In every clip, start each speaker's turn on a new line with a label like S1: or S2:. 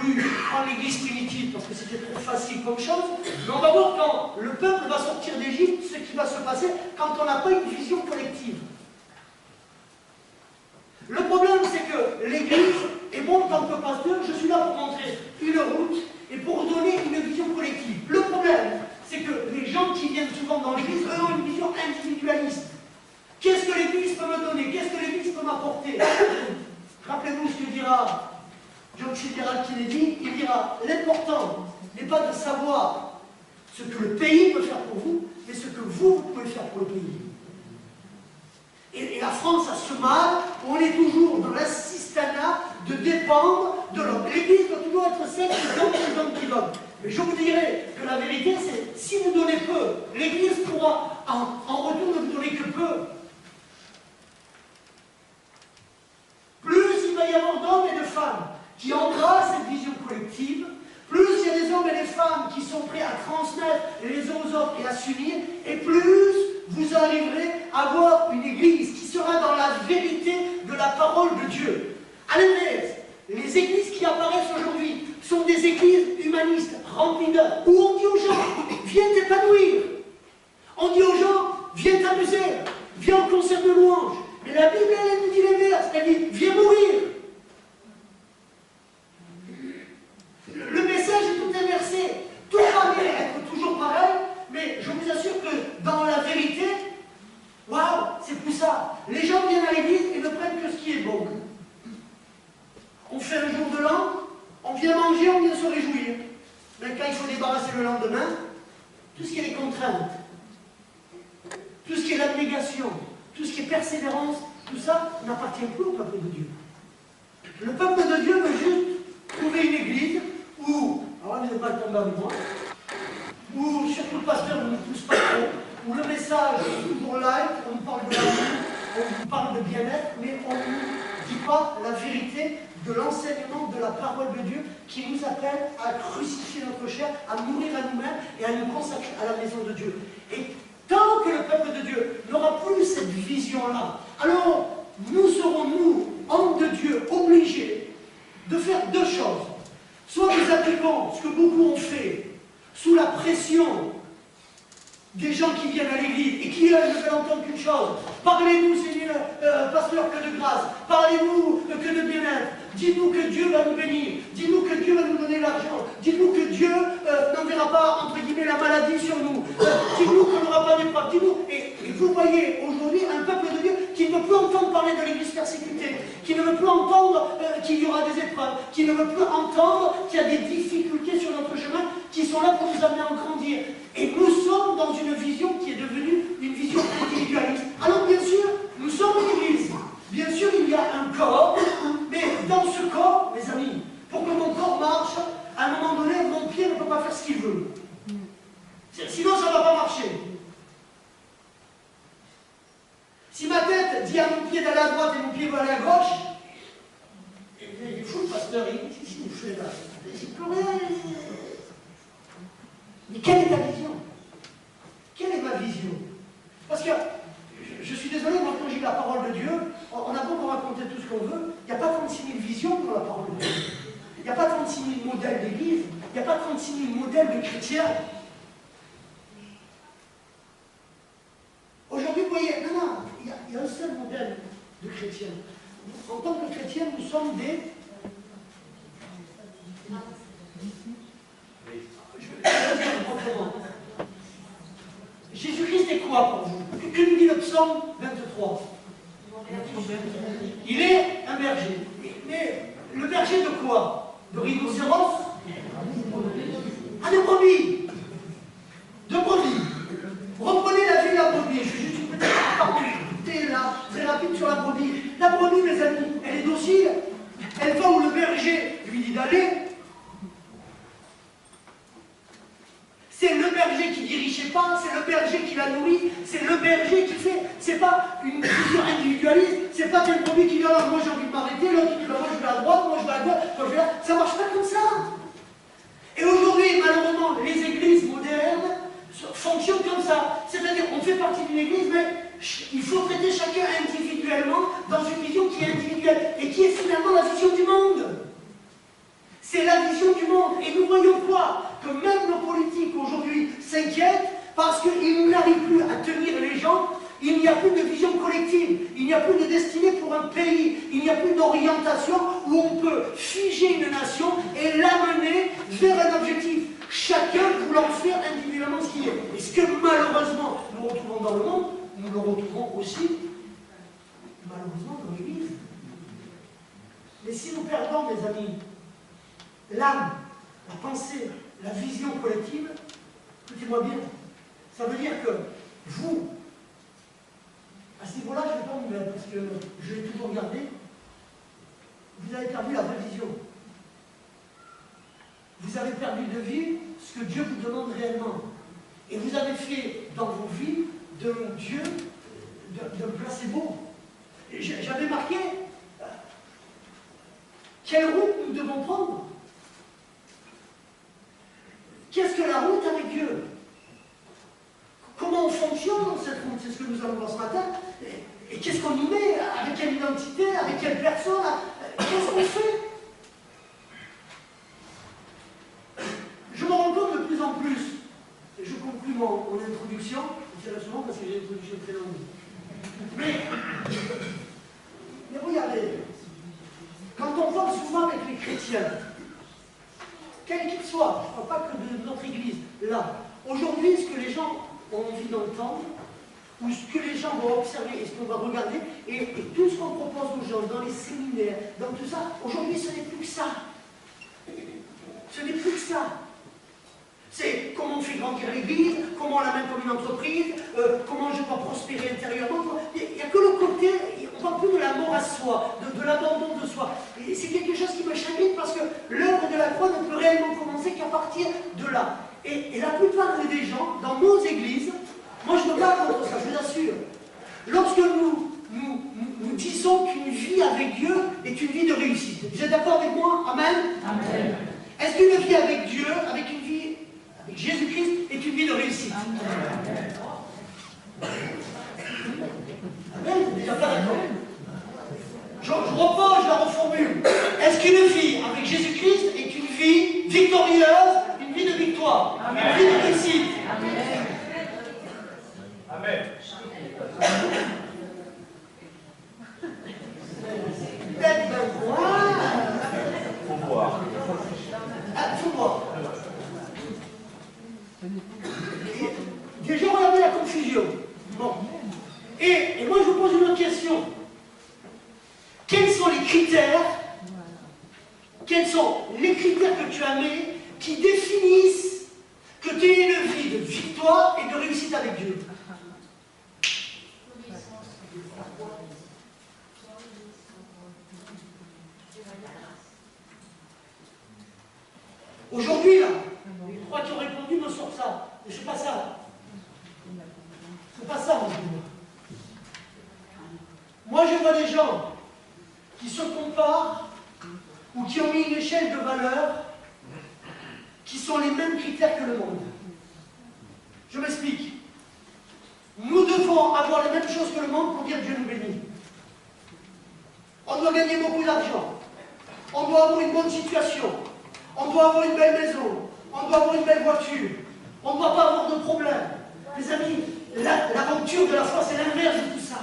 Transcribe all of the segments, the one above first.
S1: voulu prendre l'église primitive parce que c'était trop facile comme chose, mais on va voir quand le peuple va sortir d'Égypte, ce qui va se passer quand on n'a pas une vision collective. Le problème, c'est que l'église, et moi en tant que pasteur, je suis là pour montrer une route et pour donner une vision collective. Le problème, c'est que les gens qui viennent souvent dans l'église, eux, ont une vision individualiste. Qu'est-ce que l'église peut me donner? Qu'est-ce que l'église peut m'apporter? Rappelez-vous ce que dira John Fitzgerald Kennedy, il dira, l'important n'est pas de savoir ce que le pays peut faire pour vous, mais ce que vous pouvez faire pour le pays. Et la France a ce mal, où on est toujours dans l'assistanat de dépendre de l'homme. L'église doit toujours être celle qui donne. Mais je vous dirais que la vérité, c'est si vous donnez peu, l'église pourra en retour ne vous donner que peu. Plus il va y avoir d'hommes et de femmes qui embrassent cette vision collective, plus il y a des hommes et des femmes qui sont prêts à transmettre les uns aux autres et à s'unir, et plus vous arriverez à avoir une église qui sera dans la vérité de la parole de Dieu. À l'inverse, les églises qui apparaissent aujourd'hui sont des églises humanistes, remplies d'heures, où on dit aux gens, viens t'épanouir. On dit aux gens, viens t'amuser, viens au concert de louange. Mais la Bible, elle nous dit l'inverse, elle dit, viens mourir. Le message est tout inversé. Tout va bien être toujours pareil, mais je vous assure que dans la vérité, waouh, c'est plus ça. Les gens viennent à l'église et ne prennent que ce qui est bon. On fait un jour de l'an, on vient manger, on vient se réjouir. Mais quand il faut débarrasser le lendemain, tout ce qui est les contraintes, tout ce qui est l'abnégation, tout ce qui est persévérance, tout ça n'appartient plus au peuple de Dieu. Le peuple de Dieu veut juste trouver une église où, alors n'allez pas tomber avec moi, où surtout le pasteur ne nous pousse pas trop, où le message est toujours light, on nous parle de l'amour, on nous parle de bien-être, mais on ne nous dit pas la vérité de l'enseignement de la parole de Dieu qui nous appelle à crucifier notre chair, à mourir à nous-mêmes et à nous consacrer à la maison de Dieu. Et tant que le peuple de Dieu n'aura plus cette vision-là, alors nous serons, nous, hommes de Dieu, obligés de faire deux choses. Soit nous appliquons ce que beaucoup ont fait, sous la pression des gens qui viennent à l'église et qui, ne veulent entendre qu'une chose. Parlez-nous, Seigneur, pasteur, que de grâce. Parlez-nous que de bien-être. Dites-nous que Dieu va nous bénir. Dites-nous que Dieu va nous donner l'argent. Dites-nous que Dieu n'enverra pas, entre guillemets, la maladie sur nous. Dites-nous qu'on n'aura pas d'épreuve. Dites-nous. Et vous voyez aujourd'hui un peuple de Dieu qui ne veut plus entendre parler de l'église persécutée, qui ne veut plus entendre qu'il y aura des épreuves, qui ne veut plus entendre qu'il y a des difficultés sur notre chemin qui sont là pour nous amener à en grandir. Et nous sommes dans une vision qui est devenue une vision individualiste. Alors bien sûr, nous sommes une église. Bien sûr, il y a un corps, mais dans ce corps, mes amis, pour que mon corps marche, à un moment donné, mon pied ne peut pas faire ce qu'il veut. Sinon, ça ne va pas marcher. Si ma tête dit à mon pied d'aller à droite et mon pied veut aller à gauche, il est fou le pasteur, qu'est-ce qu'il fait là? Il peut rien. Mais quelle est ta vision? Quelle est ma vision? Parce que, je suis désolé, moi quand j'ai la parole de Dieu, on a beau raconter tout ce qu'on veut, il n'y a pas 36 000 visions pour la parole de Dieu. Il n'y a pas 36 000 modèles d'église, il n'y a pas 36 000 modèles de chrétiens. Aujourd'hui, vous voyez, non, il y a un seul modèle de chrétien. En tant que chrétien, nous sommes des... Jésus-Christ est quoi pour vous? Que nous dit le psaume 23? Il est un berger. Mais le berger de quoi? De rhinocéros? Ah, de brebis. De brebis. Reprenez la vie de la brebis. Je vais juste une petite parenthèse là, très rapide sur la brebis. La brebis, mes amis, elle est docile. Elle va où le berger lui dit d'aller. C'est le berger qui dirige ses pas, c'est le berger qui la nourrit, c'est le berger qui fait. C'est pas une vision individualiste, c'est pas une brebis qui dit alors moi j'ai envie de m'arrêter, l'autre qui dit moi je vais à droite, moi je vais à gauche, moi je vais là. Ça marche pas comme ça. Et aujourd'hui, malheureusement, les églises modernes fonctionnent comme ça. C'est-à-dire qu'on fait partie d'une église, mais il faut traiter chacun individuellement dans une vision qui est individuelle et qui est finalement la vision du monde. C'est la vision du monde. Et nous voyons quoi? Que même nos politiques aujourd'hui s'inquiètent parce qu'ils n'arrivent plus à tenir les gens. Il n'y a plus de vision collective, il n'y a plus de destinée pour un pays, il n'y a plus d'orientation où on peut figer une nation et l'amener vers un objectif. Chacun voulant faire individuellement ce qu'il est. Et ce que malheureusement nous retrouvons dans le monde, nous le retrouvons aussi malheureusement dans l'Église. Mais si nous perdons, mes amis, l'âme, la pensée, la vision collective, écoutez-moi bien, ça veut dire que vous, à ce niveau-là, je ne vais pas vous mettre parce que je l'ai toujours gardé, vous avez perdu la vraie vision. Vous avez perdu de vue ce que Dieu vous demande réellement. Et vous avez fait dans vos vies de Dieu, de placebo. J'avais marqué quelle route nous devons prendre. Qu'est-ce que la route avec Dieu? Comment on fonctionne dans cette route? C'est ce que nous allons voir ce matin. Et qu'est-ce qu'on y met? Avec quelle identité? Avec quelle personne? Qu'est-ce qu'on fait? Je me rends compte de plus en plus, et je conclus mon introduction, c'est là souvent parce que j'ai une introduction très longue. Mais regardez, quand on parle souvent avec les chrétiens, quels qu'ils soient, je ne parle pas que de notre église, là, aujourd'hui, ce que les gens ont envie d'entendre, ou ce que les gens vont observer et ce qu'on va regarder, et tout ce qu'on propose aux gens dans les séminaires, dans tout ça, aujourd'hui, ce n'est plus que ça. Ce n'est plus que ça. C'est comment on fait grandir l'église, comment on la met comme une entreprise, comment je peux prospérer intérieurement. Il n'y a que le côté, on ne parle plus de la mort à soi, de l'abandon de soi. Et c'est quelque chose qui me chagrine parce que l'œuvre de la croix ne peut réellement commencer qu'à partir de là. Et la plupart des gens, dans nos églises, moi je me bats contre ça, je vous assure. Lorsque nous disons qu'une vie avec Dieu est une vie de réussite. Vous êtes d'accord avec moi? Amen? Amen. Est-ce qu'une vie avec Dieu, avec une vie avec Jésus-Christ, est une vie de réussite? Amen. Amen. Déjà pas d'accord. Je repose, je la reformule. Est-ce qu'une vie avec Jésus-Christ est une vie victorieuse, une vie de victoire, Amen. Une vie de réussite? Amen. Amen.
S2: Faut voir.
S1: Ah, faut voir. Déjà, regardez la confusion. Bon. Et moi, je vous pose une autre question. Quels sont les critères que tu as mis qui définissent que tu es une vie de victoire et de réussite avec Dieu? Aujourd'hui, là, les trois qui ont répondu me sortent ça. Mais c'est pas ça. C'est pas ça, mon Dieu. Moi, je vois des gens qui se comparent ou qui ont mis une échelle de valeurs qui sont les mêmes critères que le monde. Je m'explique. Nous devons avoir les mêmes choses que le monde pour dire Dieu nous bénit. On doit gagner beaucoup d'argent. On doit avoir une bonne situation. On doit avoir une belle maison. On doit avoir une belle voiture. On ne doit pas avoir de problème. Les amis, l'aventure de la foi, c'est l'inverse de tout ça.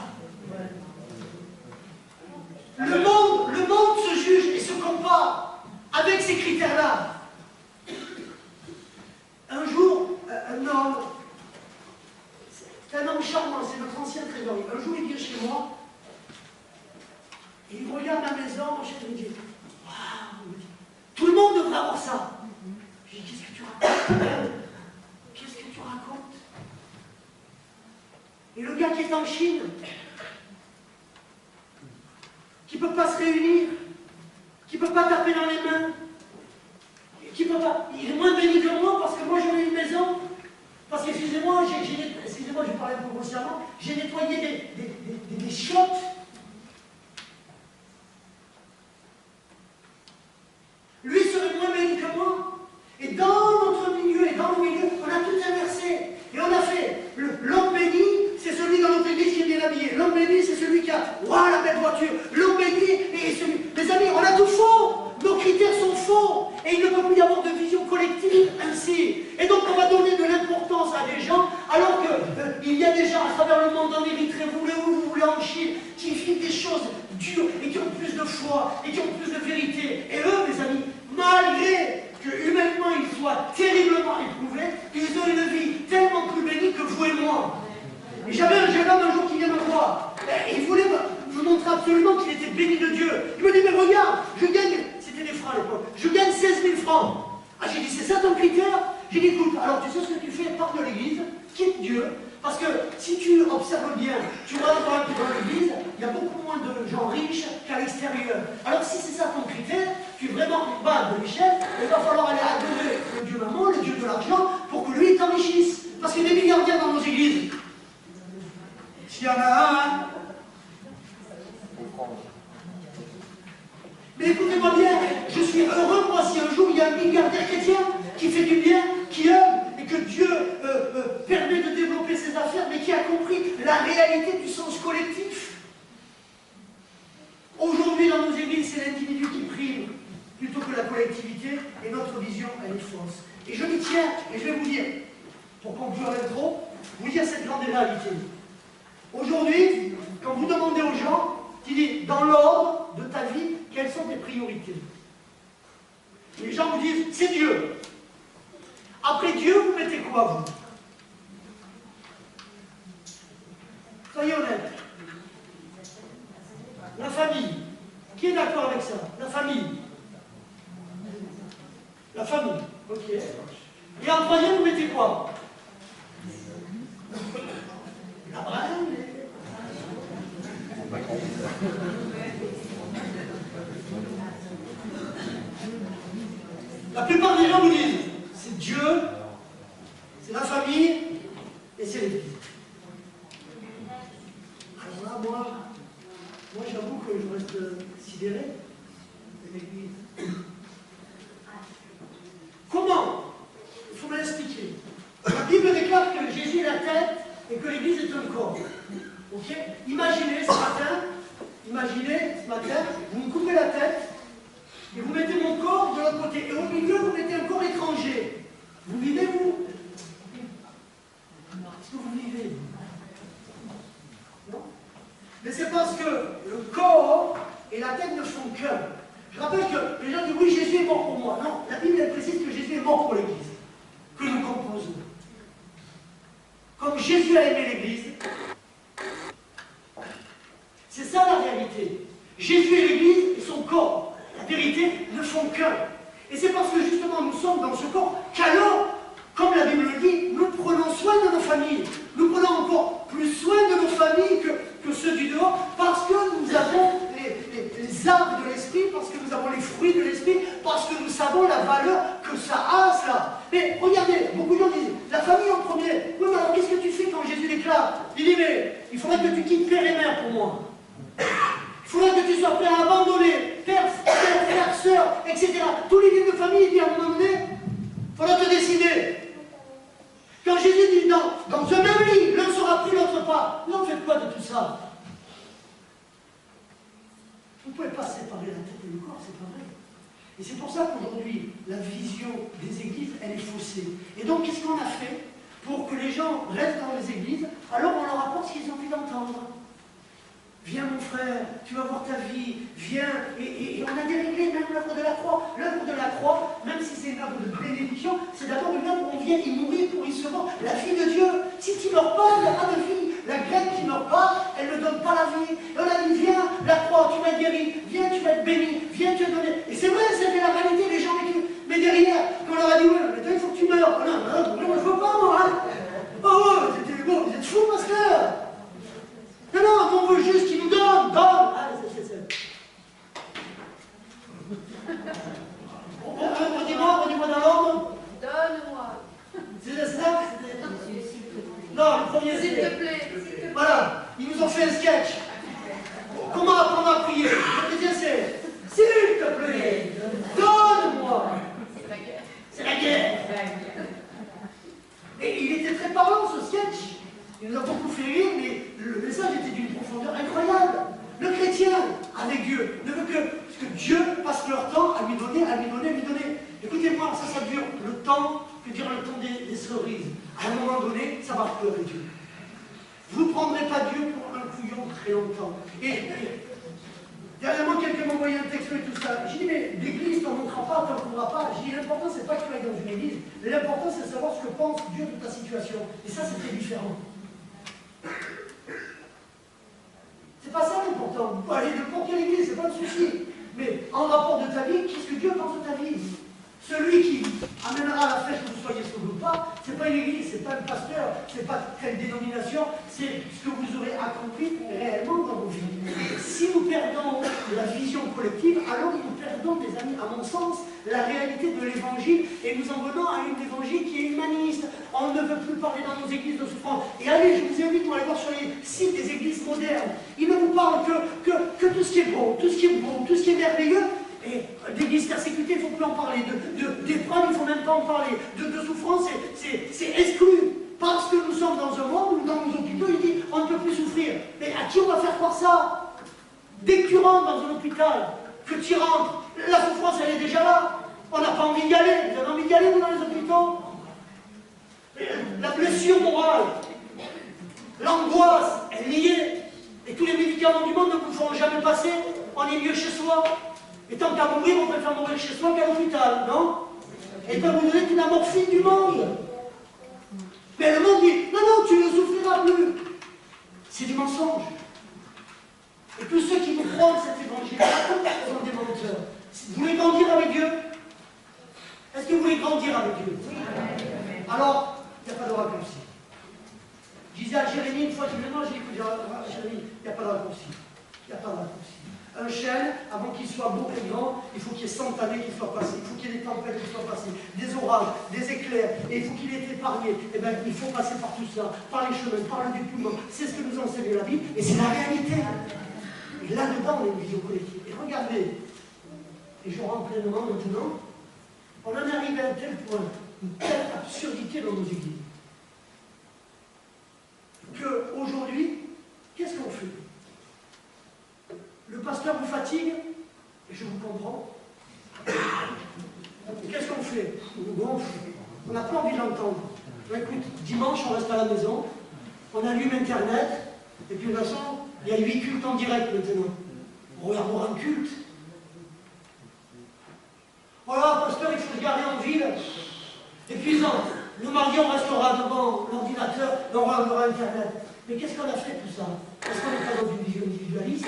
S1: Le monde se juge et se compare avec ces critères-là. Un jour, un homme, c'est un homme charmant, c'est notre ancien trésorier. Un jour, il vient chez moi, et il regarde ma maison, et il me dit, waouh, tout le monde devrait avoir ça. Je dis, qu'est-ce que tu racontes? Qu'est-ce que tu racontes? Et le gars qui est en Chine, qui ne peut pas se réunir, qui ne peut pas taper dans les mains, qui peut pas, il est moins béni que moi parce que moi j'en ai une maison, parce que excusez-moi, excusez-moi, je parlais un peu grossièrement, j'ai nettoyé des chiottes. Lui serait moins béni que moi. Et dans notre milieu, et dans le milieu, on a tout inversé. Et on a fait, l'homme béni, c'est celui dans notre église qui est bien habillé. L'homme béni, c'est celui qui a, waouh, la belle voiture. L'homme béni, et celui... Mes amis, on a tout faux. Nos critères sont faux. Et qui vivent des choses dures et qui ont plus de foi et qui ont plus de vérité. Et eux, mes amis, malgré que humainement ils soient terriblement éprouvés, ils ont une vie tellement plus bénie que vous et moi. Et j'avais un jeune homme un jour qui vient me voir. Et il voulait me montrer absolument qu'il était béni de Dieu. Il me dit, mais regarde, je gagne, c'était des francs à l'époque, je gagne 16 000 francs. Ah, j'ai dit, c'est ça ton critère? J'ai dit, écoute, alors tu sais ce que tu fais? Pars de l'église, quitte Dieu. Parce que si tu observes bien, tu vois quand même que dans l'église, il y a beaucoup moins de gens riches qu'à l'extérieur. Alors si c'est ça ton critère, tu es vraiment en bas de l'échelle, il va falloir aller adorer le Dieu maman, le Dieu de l'argent, pour que lui t'enrichisse. Parce qu'il y a des milliardaires dans nos églises. S'il y en a un, mais écoutez-moi bien, je suis heureux moi si un jour il y a un milliardaire chrétien qui fait du bien, qui aime, et que Dieu permet de développer ses affaires, mais qui a compris la réalité du sens collectif. Aujourd'hui dans nos églises, c'est l'individu qui prime plutôt que la collectivité, et notre vision, elle est fausse. Et je m'y tiens, et je vais vous dire, pour conclure l'intro, vous dire cette grande réalité. Aujourd'hui, quand vous demandez aux gens, qui dit, dans l'ordre de ta vie, quelles sont tes priorités? Les gens vous disent, c'est Dieu. Après Dieu, vous mettez quoi, vous? Soyez honnête. La famille. Qui est d'accord avec ça? La famille. La famille, ok. Et en troisième, vous mettez quoi? La braille. La plupart des gens vous disent, c'est Dieu, c'est la famille et c'est l'Église. Alors là, moi j'avoue que je reste sidéré de l'Église. Comment? Il faut me l'expliquer. La Bible déclare que Jésus est la tête et que l'Église est un corps. Ok? Imaginez ce matin, vous me coupez la tête et vous mettez mon corps de l'autre côté. Et au milieu, vous mettez un corps étranger. Vous vivez, vous? Est-ce que vous vivez? Non? Mais c'est parce que le corps et la tête ne font qu'un. Je rappelle que les gens disent, oui, Jésus est mort pour moi. Non, la Bible elle précise que Jésus est mort pour l'Église, que nous composons. Comme Jésus a aimé l'Église, c'est ça la réalité. Jésus et l'Église et son corps, la vérité, ne font qu'un. Et c'est parce que justement nous sommes dans ce corps qu'alors, comme la Bible le dit, nous prenons soin de nos familles. Nous prenons encore plus soin de nos familles que ceux du dehors, parce que nous avons les arbres de l'esprit, parce que nous avons les fruits de l'esprit, parce que nous savons la valeur que ça a, cela. Mais regardez, beaucoup de gens disent, la famille en premier. Oui, mais alors qu'est-ce que tu fais quand Jésus déclare? Il dit, mais il faudrait que tu quittes père et mère pour moi. Il faudrait que tu sois prêt à abandonner père, sœur, etc. Tous les livres de famille, il dit à un moment donné, il faudra te décider. Quand Jésus dit, dans un même lit, l'un sera pris, l'autre pas. Là, on fait quoi de tout ça? Vous ne pouvez pas séparer la tête et le corps, c'est pas vrai. Et c'est pour ça qu'aujourd'hui, la vision des églises, elle est faussée. Et donc, qu'est-ce qu'on a fait pour que les gens restent dans les églises? Alors, on leur apporte ce qu'ils ont envie d'entendre. Viens mon frère, tu vas voir ta vie, viens. Et on a déréglé même l'œuvre de la croix. L'œuvre de la croix, même si c'est une œuvre de bénédiction, c'est d'abord une œuvre où on vient y mourir pour y recevoir la vie de Dieu. Si tu ne meurs pas, il n'y a pas de vie. La graine qui ne meurt pas, elle ne donne pas la vie. Et on a dit, viens, la croix, tu vas être guéri, viens, tu vas être béni, viens, tu vas donner. Et c'est vrai, c'était la réalité, les gens vécu. Mais derrière, quand on leur a dit, ouais, mais toi, il faut que tu meurs. Oh, non, je ne veux pas, moi. Hein. Oh, vous êtes fous, pasteur. Non, on veut juste qu'il nous donne. Ah, redis-moi dans l'ordre.
S3: Donne-moi.
S1: C'est ça? Non, le premier
S3: S'il
S1: c'est...
S3: te plaît.
S1: Voilà, ils nous ont fait un sketch. Comment apprendre à prier? Le deuxième c'est... S'il te plaît, donne-moi.
S3: C'est la guerre.
S1: C'est la guerre. Et il était très parlant ce sketch. Il nous a beaucoup fait rire, mais le message était d'une profondeur incroyable. Le chrétien, avec Dieu, ne veut que Dieu passe leur temps à lui donner, à lui donner, à lui donner. Écoutez-moi, ça dure le temps que dure le temps des cerises. À un moment donné, ça va pleurer Dieu. Vous ne prendrez pas Dieu pour un couillon. brouillon très longtemps. Et dernièrement, quelqu'un m'a envoyé un texto et tout ça. J'ai dit, mais l'église, t'en montrera pas, t'en trouvera pas. J'ai dit, l'important, c'est pas que tu ailles dans une église. L'important, c'est de savoir ce que pense Dieu de ta situation. Et ça, c'est très différent. C'est pas ça l'important. Vous pouvez aller de n'importe quelle église, c'est pas le souci. Mais en rapport de ta vie, qu'est-ce que Dieu pense de ta vie? Celui qui amènera à la fête que vous soyez sauvé ou pas, c'est pas une église, c'est pas un pasteur, c'est pas quelle dénomination, c'est ce que vous aurez accompli réellement dans vos vies. Si nous perdons la vision collective, alors nous perdons, mes amis, à mon sens, la réalité de l'évangile et nous en venons à une évangile qui est humaniste. On ne veut plus parler dans nos églises de souffrance. Et allez, je vous invite à aller voir sur les sites des églises modernes. Ils ne vous parlent que tout ce qui est beau, tout ce qui est beau, tout ce qui est merveilleux. Et d'église persécutée, il ne faut plus en parler. D'épreuves, il ne faut même pas en parler. De souffrance, c'est exclu. Parce que nous sommes dans un monde où, dans nos hôpitaux, il dit on ne peut plus souffrir. Mais à qui on va faire croire ça? Dès que tu rentres dans un hôpital, que tu rentres, la souffrance, elle est déjà là. On n'a pas envie d'y aller. Vous avez envie d'y aller, vous, dans les hôpitaux? La blessure morale, l'angoisse, elle y est. Et tous les médicaments du monde ne vous feront jamais passer. On est mieux chez soi. Et tant qu'à mourir, on préfère mourir chez soi qu'à l'hôpital, non? Et peut vous donner toute la morphine du monde. Mais le monde dit, non, non, tu ne souffriras plus. C'est du mensonge. Et tous ceux qui vous prônent cet évangile-là sont des menteurs. Vous voulez grandir avec Dieu? Est-ce que vous voulez grandir avec Dieu? Alors, il n'y a pas de raccourci. Je disais à Jérémie une fois, je disais, non, j'ai écouté, Jérémie, il n'y a pas de raccourci. Il n'y a pas de raccourci. Un chêne, avant qu'il soit beau et grand, il faut qu'il y ait 100 années qui soient passées, il faut qu'il y ait des tempêtes qui soient passées, des orages, des éclairs, et il faut qu'il ait été épargné. Eh bien, il faut passer par tout ça, par les chemins, par le dépouillement. C'est ce que nous enseigne la Bible, et c'est la réalité. Et là-dedans, on a une vision collective. Et regardez, et je rentre pleinement maintenant, on en arrive à un tel point, une telle absurdité dans nos églises, qu'aujourd'hui, qu'est-ce qu'on fait? Le pasteur vous fatigue, et je vous comprends. Qu'est-ce qu'on fait? On nous gonfle. On n'a pas envie de l'entendre. Écoute, dimanche, on reste à la maison, on allume Internet, et puis de toute façon, il y a 8 cultes en direct maintenant. On regardera un culte. Voilà, pasteur, il faut se garer en ville. Épuisant. Le mardi, on restera devant l'ordinateur, et on regardera Internet. Mais qu'est-ce qu'on a fait tout ça? Parce qu'on n'est pas dans une vision individualiste.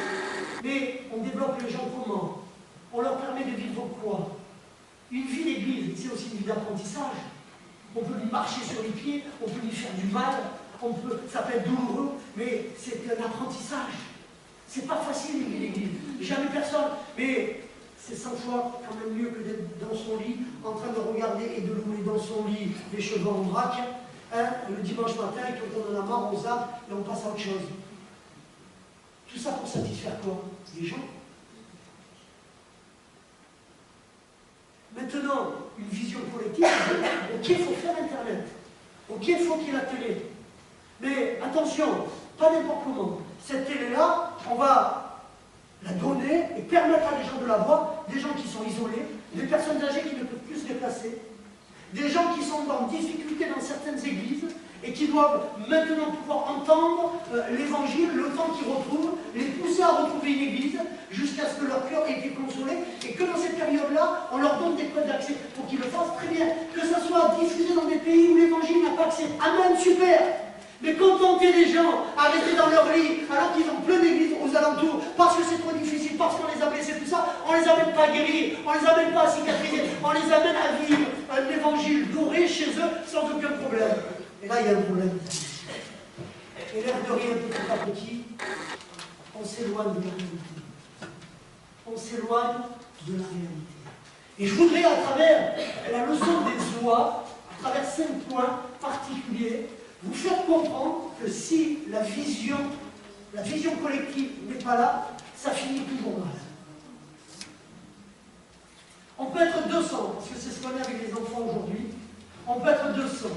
S1: Mais on développe les gens comment? On leur permet de vivre quoi? Une vie d'église, c'est aussi une vie d'apprentissage. On peut lui marcher sur les pieds, on peut lui faire du mal, ça peut être douloureux, mais c'est un apprentissage. C'est pas facile une vie d'église. Jamais personne, mais c'est 100 fois quand même mieux que d'être dans son lit, en train de regarder et de louer dans son lit les cheveux en vrac, hein, le dimanche matin, et quand on en a marre, on zappe et on passe à autre chose. Tout ça pour satisfaire quoi? Les gens. Maintenant, une vision collective, ok, il faut faire Internet, ok, il faut qu'il y ait la télé. Mais attention, pas n'importe comment. Cette télé-là, on va la donner et permettre à des gens de la voir, des gens qui sont isolés, des personnes âgées qui ne peuvent plus se déplacer, des gens qui sont en difficulté dans certaines églises, et qui doivent maintenant pouvoir entendre l'évangile, le temps qu'ils retrouvent, les pousser à retrouver une église, jusqu'à ce que leur cœur ait été consolé, et que dans cette période-là, on leur donne des codes d'accès pour qu'ils le fassent très bien, que ça soit diffusé dans des pays où l'évangile n'a pas accès. Amen, super. Mais contenter les gens à rester dans leur lit, alors qu'ils ont plein d'églises aux alentours, parce que c'est trop difficile, parce qu'on les a blessés, tout ça, on les amène pas à guérir, on les amène pas à cicatriser, on les amène à vivre un évangile doré chez eux, sans aucun problème. Et là, il y a un problème. Et l'air de rien, petit à petit, on s'éloigne de la réalité. On s'éloigne de la réalité. Et je voudrais, à travers la leçon des oies, à travers 5 points particuliers, vous faire comprendre que si la vision collective n'est pas là, ça finit toujours mal. On peut être 200, parce que c'est ce qu'on est avec les enfants aujourd'hui. On peut être 200.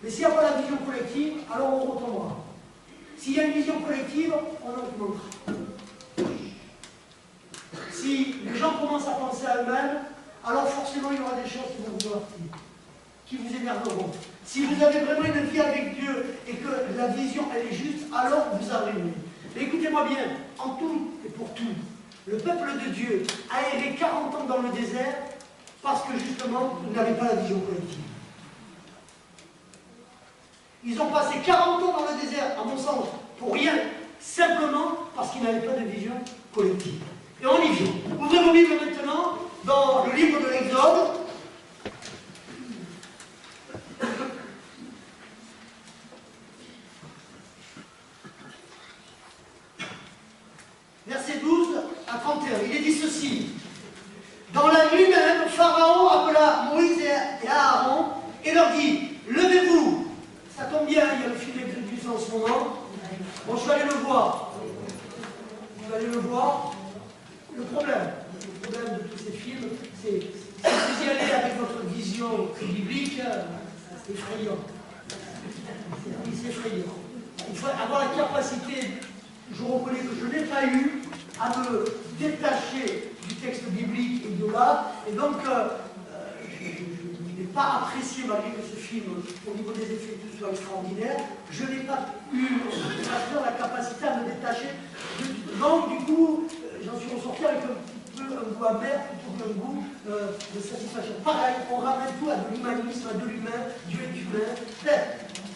S1: Mais s'il n'y a pas la vision collective, alors on retombera. S'il y a une vision collective, on augmentera. Si les gens commencent à penser à eux-mêmes, alors forcément il y aura des choses qui vont vous heurter, qui vous énerveront. Si vous avez vraiment une vie avec Dieu et que la vision elle est juste, alors vous arriverez. Mais écoutez-moi bien, en tout et pour tout, le peuple de Dieu a erré 40 ans dans le désert parce que justement, ils n'avaient pas la vision collective. Ils ont passé 40 ans dans le désert, à mon sens, pour rien, simplement parce qu'ils n'avaient pas de vision collective. Et on y vient. Ouvrez vos Bibles maintenant dans le livre de l'Exode. Verset 12 à 31. Il est dit ceci. Dans la nuit même, Pharaon appela Moïse et Aaron et leur dit, levez-vous. Ça tombe bien, il y a le film d'exécution en ce moment. Bon, je vais aller le voir. Je vais aller le voir. Le problème de tous ces films, c'est si vous y allez avec votre vision biblique, c'est effrayant. C'est effrayant. Il faut avoir la capacité, je reconnais que je n'ai pas eu, à me détacher du texte biblique et de là. Et donc, je n'ai pas apprécié, malgré que ce film, au niveau des effets, tout soit extraordinaire, je n'ai pas eu la capacité à me détacher. Donc, du coup, j'en suis ressorti avec un petit peu un goût amer plutôt qu'un goût de satisfaction. Pareil, on ramène tout à de l'humanisme, à de l'humain, Dieu est humain.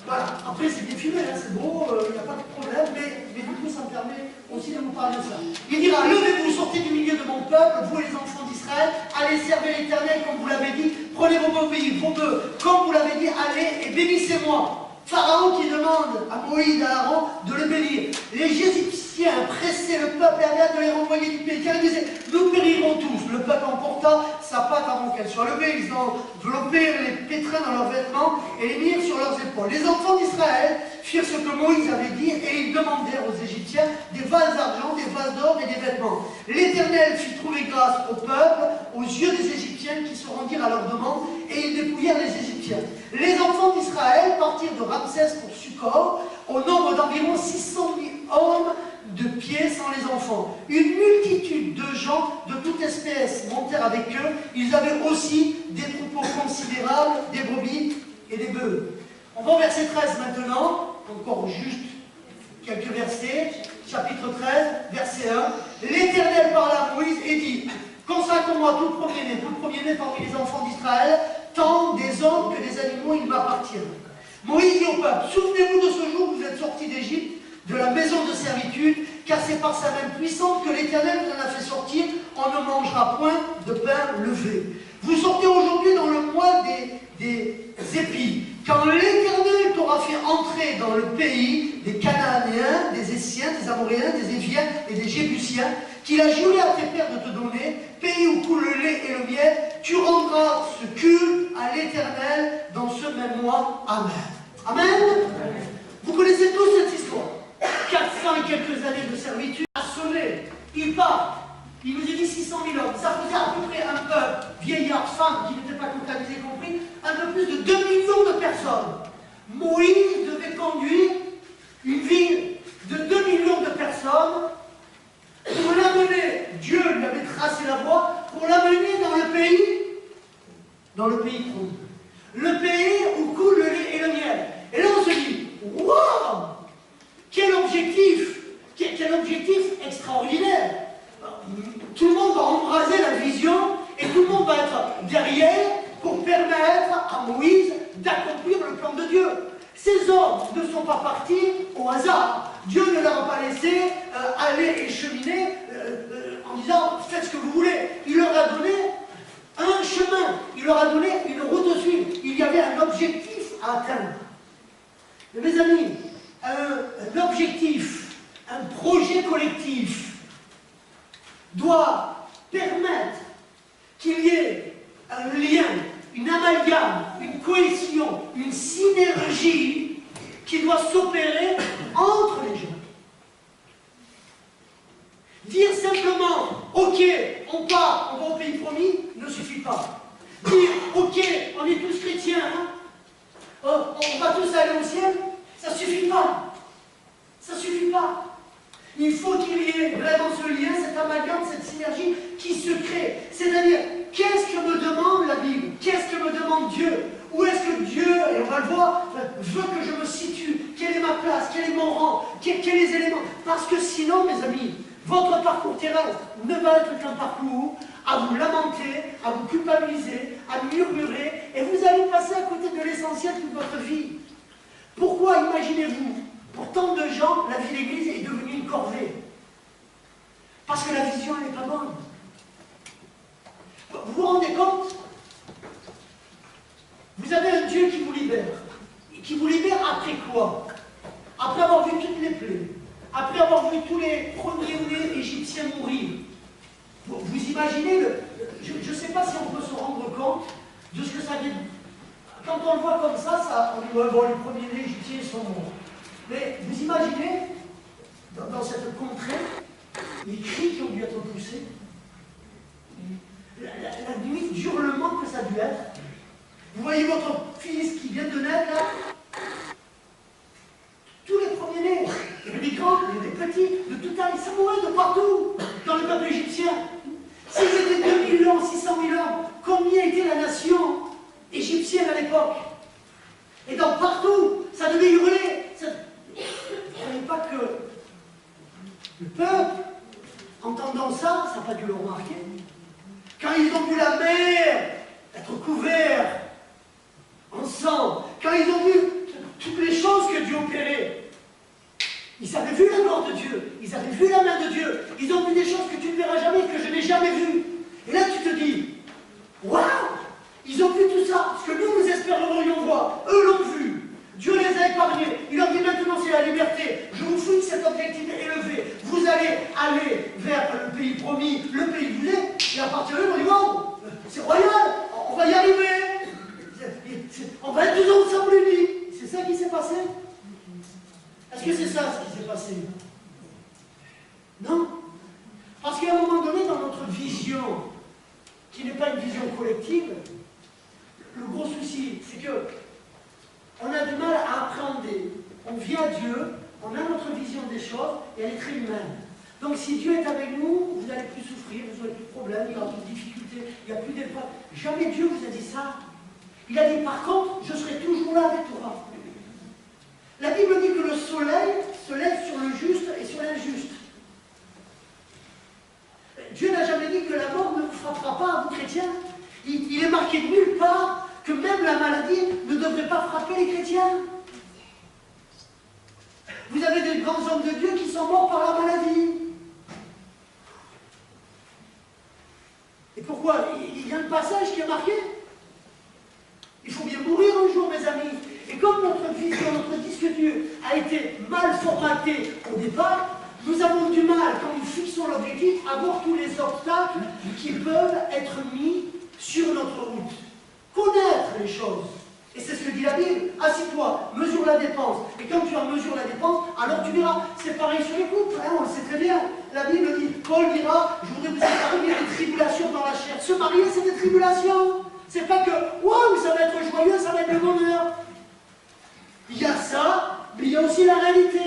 S1: Voilà, après c'est bien filmé, hein, c'est beau, il n'y a pas de problème, mais du coup ça me permet aussi de vous parler de ça. Il dira, levez-vous, sortez du milieu de mon peuple, vous et les enfants d'Israël, allez servir l'Éternel comme vous l'avez dit, prenez vos bœufs, comme vous l'avez dit, allez et bénissez-moi. Pharaon qui demande à Moïse et à Aaron de le bénir. Les Égyptiens pressaient le peuple et avaient hâte de les renvoyer du pays, car ils disaient, nous périrons tous. Le peuple emporta sa pâte avant qu'elle soit levée, ils enveloppèrent les pétrins dans leurs vêtements et les mirent sur leurs épaules. Les enfants d'Israël firent ce que Moïse avait dit et ils demandèrent aux Égyptiens des vases d'argent, des vases d'or et des vêtements. L'Éternel fit trouver grâce au peuple, aux yeux des Égyptiens qui se rendirent à leur demande et ils dépouillèrent les Égyptiens. Les enfants d'Israël partirent de Ramsès pour Sukkot, au nombre d'environ 600 000 hommes de pied sans les enfants. Une multitude de gens de toute espèce montèrent avec eux. Ils avaient aussi des troupeaux considérables, des brebis et des bœufs. On va au verset 13 maintenant, encore juste quelques versets. Chapitre 13, verset 1. L'Éternel parla à Moïse et dit, consacre-moi tout premier-né parmi les enfants d'Israël, tant des hommes que des animaux, il m'appartiennent. Moïse dit au peuple, souvenez-vous de ce jour où vous êtes sortis d'Égypte, de la maison de servitude, car c'est par sa main puissante que l'Éternel vous en a fait sortir, on ne mangera point de pain levé. Vous sortez aujourd'hui dans le mois des épis, quand l'Éternel t'aura fait entrer dans le pays des Cananéens, des Essiens, des Amoréens, des Éviens et des Jébusiens, qu'il a juré à tes pères de te donner, pays où coule le lait et le miel, tu rendras ce culte à l'Éternel dans ce même mois. Amen. Amen. Vous connaissez tous cette histoire. 400 et quelques années de servitude, assommé, il part. Il nous a dit 600 000 hommes. Ça faisait à peu près un peuple, vieillards, femmes, qui n'étaient pas comptabilisés compris, un peu plus de 2 millions de personnes. Moïse devait conduire une ville de 2 millions de personnes pour l'amener, Dieu lui avait tracé la voie, pour l'amener dans le pays promis. Le pays où coule le lait et le miel. Et là on se dit, waouh, quel objectif extraordinaire. Tout le monde va embraser la vision et tout le monde va être derrière pour permettre à Moïse d'accomplir le plan de Dieu. Ces hommes ne sont pas partis au hasard. Dieu ne leur a pas laissé aller et cheminer en disant faites ce que vous voulez. Il leur a donné un chemin, il leur a donné une route à suivre. Il y avait un objectif à atteindre. Mais mes amis, un objectif, un projet collectif doit permettre qu'il y ait un lien, une amalgame, une cohésion, une synergie qui doit s'opérer entre les gens. Dire simplement, ok, on part, on va au pays promis, ne suffit pas. Dire, ok, on est tous chrétiens, hein, on va tous aller au ciel, ça ne suffit pas. Ça ne suffit pas. Il faut qu'il y ait vraiment ce lien, cette amalgame, cette synergie qui se crée. C'est-à-dire, qu'est-ce que me demande la Bible? Qu'est-ce que me demande Dieu? Où est-ce que Dieu, et on va le voir, veut que je me situe? Quelle est ma place? Quel est mon rang? Quels les éléments? Parce que terrestre ne va être qu'un parcours à vous lamenter, à vous culpabiliser, à murmurer, et vous allez passer à côté de l'essentiel toute votre vie. Pourquoi, imaginez-vous, pour tant de gens, la vie d'église est devenue une corvée? Parce que la vision, elle n'est pas bonne. Vous vous rendez compte? Vous avez un Dieu qui vous libère. Et qui vous libère après quoi? Après avoir vu toutes les plaies. Après avoir vu tous les premiers-nés égyptiens mourir. Vous imaginez, je ne sais pas si on peut se rendre compte de ce que ça vient. Quand on le voit comme ça, on dit, ouais, bon, les premiers-nés égyptiens sont morts. Mais vous imaginez, dans cette contrée, les cris qui ont dû être poussés, la nuit d'hurlement que ça a dû être. Vous voyez votre fils qui vient de naître là? Tous les premiers-nés, les grands, les petits, de tout taille, ça mourait de partout dans le peuple égyptien. S'ils étaient 2000 ans, 600 000 ans, combien était la nation égyptienne à l'époque? Et donc partout, ça devait hurler. Vous ne savez pas que le peuple, entendant ça, ça n'a pas dû le remarquer. Quand ils ont vu la mer être couverte en sang, quand ils ont vu toutes les choses que Dieu opérait, ils avaient vu la gloire de Dieu, ils avaient vu la main de Dieu, ils ont vu des choses que tu ne verras jamais, que je n'ai jamais vues. Et là tu te dis, waouh, ils ont vu tout ça, ce que nous espérerions voir, eux l'ont vu. Dieu les a épargnés, il leur dit maintenant c'est la liberté, je vous fixe cet objectif élevé, vous allez aller vers le pays promis, le pays que vous êtes, et à partir de là on dit waouh, c'est royal, on va y arriver, on va être tous ensemble unis. C'est ça qui s'est passé? Est-ce que c'est ça ce qui s'est passé? Non. Parce qu'à un moment donné, dans notre vision, qui n'est pas une vision collective, le gros souci, c'est que on a du mal à appréhender. On vient à Dieu, on a notre vision des choses, et elle est très humaine. Donc si Dieu est avec nous, vous n'allez plus souffrir, vous n'aurez plus de problèmes, il n'y aura plus de difficultés, il n'y a plus d'épreuves. Jamais Dieu vous a dit ça. Il a dit par contre, je serai toujours là avec toi. La Bible dit que le soleil se lève sur le juste et sur l'injuste. Dieu n'a jamais dit que la mort ne vous frappera pas à vous chrétiens. Il est marqué de nulle part que même la maladie ne devrait pas frapper les chrétiens. Vous avez des grands hommes de Dieu qui sont morts par la maladie. Et pourquoi? Il y a un passage qui est marqué. Il faut bien mourir un jour, mes amis. Et comme notre vision, notre disque dur a été mal formaté au départ, nous avons du mal, quand nous fixons l'objectif, à voir tous les obstacles qui peuvent être mis sur notre route. Connaître les choses. Et c'est ce que dit la Bible. Assis-toi, mesure la dépense. Et quand tu en mesures la dépense, alors tu verras. C'est pareil sur les couples, hein, on le sait très bien. La Bible dit, Paul dira, je voudrais vous épargner des tribulations dans la chair. Se marier, c'est des tribulations. C'est pas que, waouh, ça va être joyeux, ça va être le bonheur. Il y a ça, mais il y a aussi la réalité.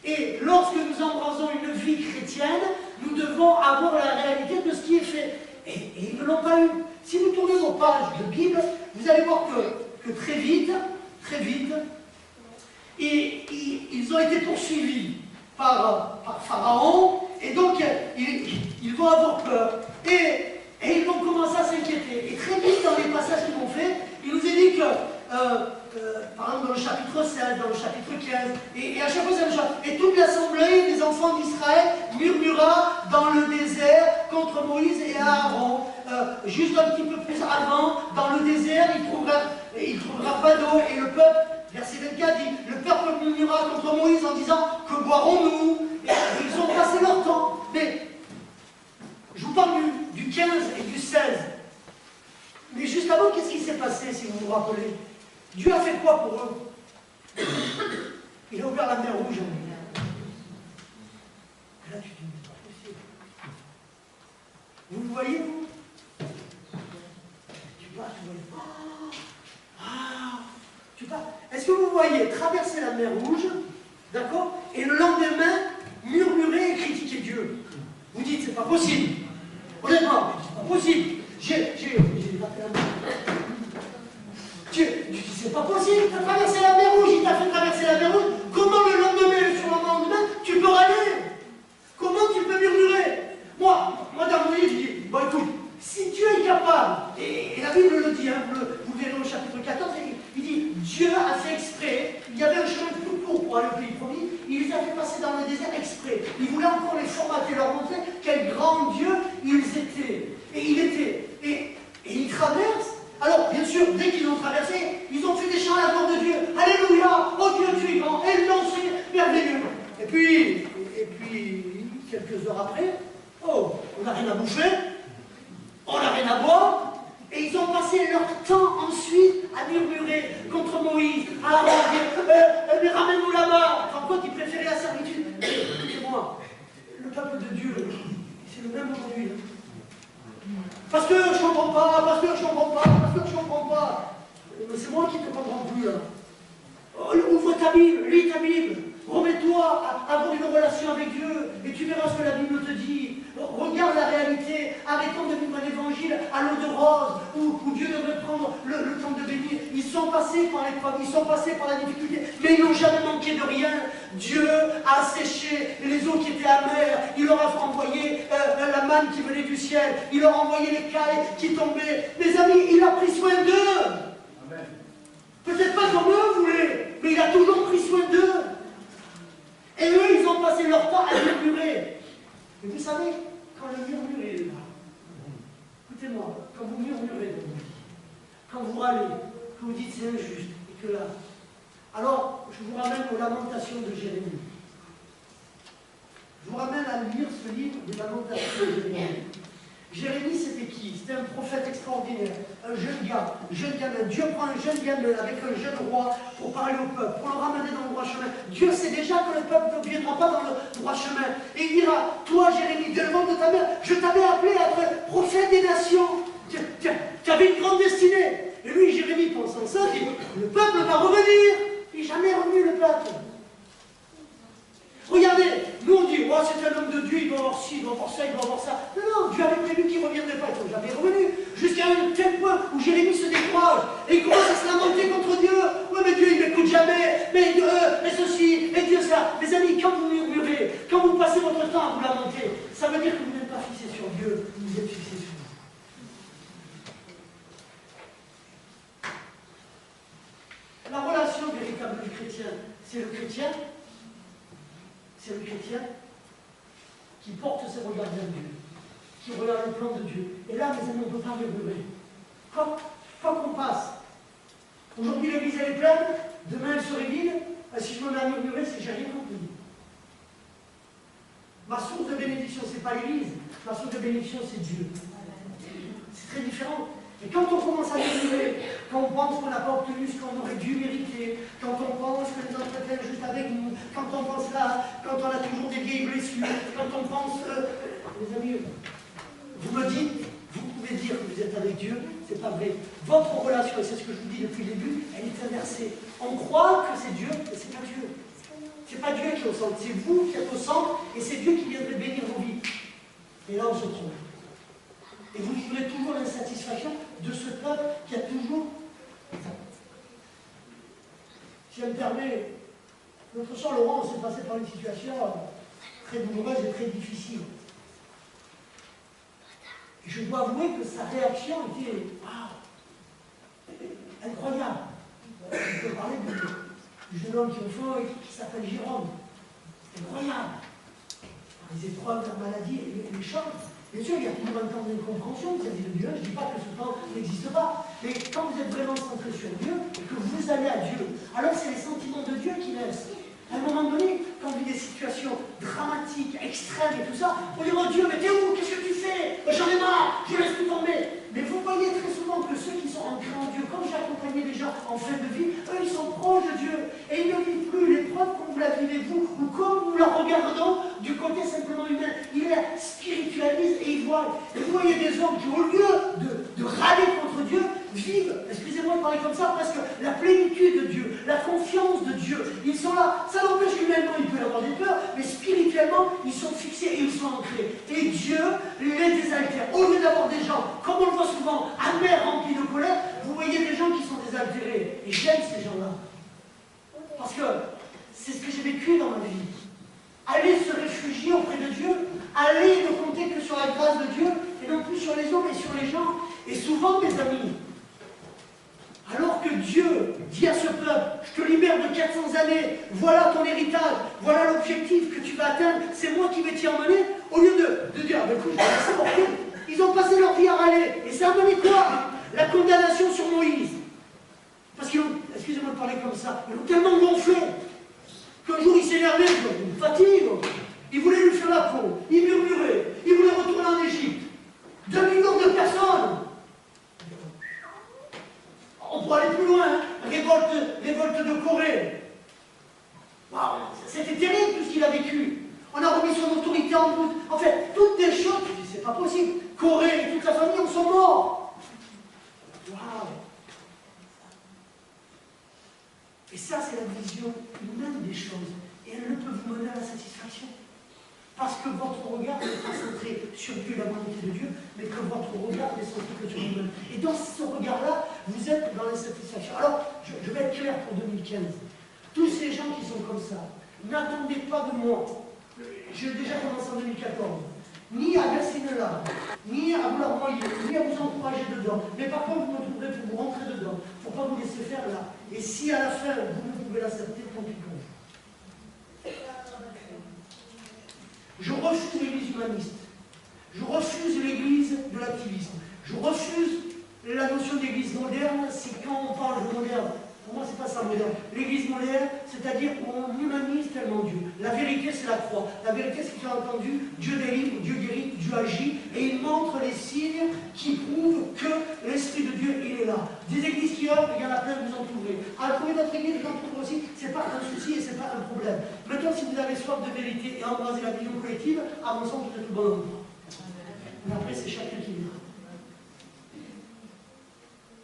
S1: Et lorsque nous embrasons une vie chrétienne, nous devons avoir la réalité de ce qui est fait. Et ils ne l'ont pas eu. Si vous tournez vos pages de Bible, vous allez voir que très vite, ils ont été poursuivis par Pharaon, et donc ils vont avoir peur. Et ils vont commencer à s'inquiéter. Et très vite, dans les passages qu'ils vont faire, il nous est dit que, par exemple, dans le chapitre 16, dans le chapitre 15, et à chaque fois, c'est la même chose. Et toute l'assemblée des enfants d'Israël murmura dans le désert contre Moïse et Aaron. Juste un petit peu plus avant, dans le désert, il trouvera pas d'eau. Et le peuple, verset 24, dit, le peuple murmura contre Moïse en disant, que boirons-nous? Et ils ont passé leur temps. Mais je vous parle du 15 et du 16. Mais juste avant, qu'est-ce qui s'est passé, si vous vous rappelez? Dieu a fait quoi pour eux? Il a ouvert la mer rouge. Et là, tu te dis, mais c'est pas possible. Vous le voyez, vous? Tu passes, tu vois. Tu passes. Est-ce que vous voyez traverser la mer rouge, d'accord? Et le lendemain, murmurer et critiquer Dieu? Vous dites, c'est pas possible. Honnêtement, c'est pas possible. J'ai battu la mer. C'est pas possible, tu as traversé la mer rouge, il t'a fait traverser la mer rouge. Comment le lendemain et le surlendemain, tu peux râler? Comment tu peux murmurer? capable. Et la Bible le dit, hein, vous verrez au chapitre 14, il dit, Dieu a fait exprès, il y avait un chemin tout court pour aller au pays promis, il les a fait passer dans le désert exprès. Il voulait encore les formater, leur montrer quel grand Dieu ils étaient. Et il était. Et ils traversent. Alors, bien sûr, dès qu'ils ont traversé, ils ont fait des chants à la gloire de Dieu. Alléluia, oh Dieu, tu es grand, et ils l'ont fait merveilleux. Et puis, quelques heures après, oh, on n'a rien à bouffer, on n'a rien à boire, et ils ont passé leur temps ensuite à murmurer contre Moïse, à dire, mais ramène-nous là-bas. En quoi ils préféraient la servitude. Écoutez-moi, le peuple de Dieu, c'est le même aujourd'hui. Pasteur, je ne comprends pas, pasteur, je ne comprends pas, pasteur, je ne comprends pas. Mais c'est moi qui ne te comprends plus là. Oh, ouvre ta Bible, lis ta Bible, remets-toi à avoir une relation avec Dieu et tu verras ce que la Bible te dit. Regarde la réalité, arrêtons de vivre un évangile à l'eau de rose où Dieu devrait prendre le temps de bénir. Ils sont passés par l'épreuve, ils sont passés par la difficulté, mais ils n'ont jamais manqué de rien. Dieu a asséché les eaux qui étaient amères, il leur a envoyé la manne qui venait du ciel, il leur a envoyé les cailles qui tombaient. Mes amis, il a pris soin d'eux. Peut-être pas comme eux voulaient, mais il a toujours pris soin d'eux. Et eux, ils ont passé leur temps à murmurer. Et vous savez, quand le murmure est là, écoutez-moi, quand vous murmurez dans vos vies, quand vous râlez, que vous dites c'est injuste, et que là, alors je vous ramène aux Lamentations de Jérémie. Je vous ramène à lire ce livre des Lamentations de Jérémie. Jérémie, c'était qui? C'était un prophète extraordinaire, un jeune gars, jeune gamin. Dieu prend un jeune gamin avec un jeune roi pour parler au peuple, pour le ramener dans le droit chemin. Dieu sait déjà que le peuple ne viendra pas dans le droit chemin. Et il dira, toi Jérémie, dès le ventre de ta mère, je t'avais appelé à être prophète des nations. Tu avais une grande destinée. Et lui, Jérémie, pensant ça, dit, le peuple va revenir. Il n'est jamais revenu, le peuple. Regardez, nous on dit, oh, c'est un homme de Dieu, il doit avoir ci, il doit avoir ça, il doit avoir ça. Non, non, Dieu avait prévu qu'il ne reviendrait pas, ils ne sont jamais revenus. Jusqu'à un tel point où Jérémie se décourage et il commence à se lamenter contre Dieu. Oui, mais Dieu, il ne m'écoute jamais, mais ceci, et Dieu ça. Mes amis, quand vous murmurez, quand vous passez votre temps à vous lamenter, ça veut dire que vous n'êtes pas fixé sur Dieu, vous êtes fixé sur vous. La relation véritable du chrétien, c'est le chrétien. C'est le chrétien qui porte ses regards vers Dieu, qui regarde le plan de Dieu. Et là, mes amis, on ne peut pas murmurer. Quoi qu'on passe. Aujourd'hui, l'église elle est pleine, demain elle serait vide. Si je me mets à murmurer, c'est que j'ai rien compris. Ma source de bénédiction, ce n'est pas l'église. Ma source de bénédiction, c'est Dieu. C'est très différent. Et quand on commence à murmurer, quand on pense qu'on n'a pas obtenu ce qu'on aurait dû mériter, quand on pense que les autres étaient juste avec nous, quand on pense là, quand on a toujours des vieilles blessures, quand on pense... les amis, vous me dites, vous pouvez dire que vous êtes avec Dieu, c'est pas vrai. Votre relation, et c'est ce que je vous dis depuis le début, elle est inversée. On croit que c'est Dieu, mais c'est pas Dieu. C'est pas Dieu qui est au centre, c'est vous qui êtes au centre, et c'est Dieu qui viendrait bénir vos vies. Et là, on se trompe. Et vous vivrez toujours l'insatisfaction de ce peuple qui a toujours... Si elle me permet, notre soeur Laurent, on s'est passé par une situation très douloureuse et très difficile. Et je dois avouer que sa réaction était incroyable. Je peux parler du jeune homme qui est au fond et qui s'appelle Jérôme. C'est incroyable. Les épreuves, la maladie et les choses. Bien sûr, il y a toujours un temps d'incompréhension vis-à-vis de Dieu. Je ne dis pas que ce temps n'existe pas. Mais quand vous êtes vraiment centré sur Dieu et que vous allez à Dieu, alors c'est les sentiments de Dieu qui naissent. À un moment donné, quand vous vivez des situations dramatiques, extrêmes et tout ça, on dit, oh Dieu, mais t'es où? Qu'est-ce que tu fais? J'en ai marre, je laisse tout tomber. Mais vous voyez très souvent que ceux qui sont ancrés en Dieu, comme j'ai accompagné des gens en fin de vie, eux, ils sont proches de Dieu. Et ils ne vivent plus l'épreuve comme vous la vivez vous, ou comme nous la regardons du côté simplement humain. Ils la spiritualisent et ils voient. Et vous voyez des hommes qui, au lieu de râler contre Dieu, vivent, excusez-moi de parler comme ça, parce que la plénitude de Dieu, la confiance de Dieu, ils sont là. Ça n'empêche qu'humainement, il peut y avoir des peurs, mais spirituellement, ils sont fixés et ils sont ancrés. Et Dieu les désaltère. Au lieu d'avoir des gens, comme on le voit souvent, amers, remplis de colère, vous voyez des gens qui sont désaltérés. Et j'aime ces gens-là. Parce que c'est ce que j'ai vécu dans ma vie. Aller se réfugier auprès de Dieu, aller ne compter que sur la grâce de Dieu, et non plus sur les hommes et sur les gens. Et souvent, mes amis, alors que Dieu dit à ce peuple, je te libère de 400 années, voilà ton héritage, voilà l'objectif que tu vas atteindre, c'est moi qui vais t'y emmener, au lieu de dire, ah ben écoute, je vais laisser porter. Ils ont passé leur vie à râler. Et ça a donné quoi? La condamnation sur Moïse. Parce qu'ils ont, excusez-moi de parler comme ça, ils l'ont tellement gonflé qu'un jour il s'est énervé, il me fatigue. Il voulait lui faire la peau, il murmurait, il voulait retourner en Égypte. 2 millions de personnes. On pourrait aller plus loin, hein. Révolte de Corée. Waouh, c'était terrible tout ce qu'il a vécu. On a remis son autorité en doute. En fait, toutes des choses, c'est pas possible. Corée et toute la famille en sont morts. Waouh. Et ça, c'est la vision humaine des choses. Et elle ne peut vous mener à la satisfaction. Parce que votre regard n'est pas centré sur Dieu et la volonté de Dieu, mais que votre regard est centré que sur vous-même. Et dans ce regard-là, vous êtes dans l'insatisfaction. Alors, je vais être clair pour 2015. Tous ces gens qui sont comme ça, n'attendez pas de moi. J'ai déjà commencé en 2014. Ni à verser une larme, ni à vous l'envoyer, ni à vous encourager dedans. Mais par contre, vous me trouverez pour vous rentrer dedans, pour ne pas vous laisser faire là. Et si à la fin, vous ne pouvez l'accepter, tant pis pour vous. Je refuse l'église humaniste. Je refuse l'église de l'activisme. Je refuse la notion d'église moderne. C'est quand on parle de moderne. Pour moi, c'est pas ça moderne. L'église moderne, c'est-à-dire qu'on humanise tellement Dieu. La vérité, c'est la croix. La vérité, c'est que tu as entendu, Dieu délivre, Dieu guérit, Dieu agit. Et il montre les signes qui prouvent que l'Esprit de Dieu, il est là. Des églises qui œuvrent, il y en a plein, vous en trouverez. À trouver d'autres églises, vous en trouverez aussi. C'est pas un souci et c'est pas un problème. Maintenant, si vous avez soif de vérité et embrasser la vision collective, à mon sens, vous êtes au bon endroit. Mais après, c'est chacun qui verra.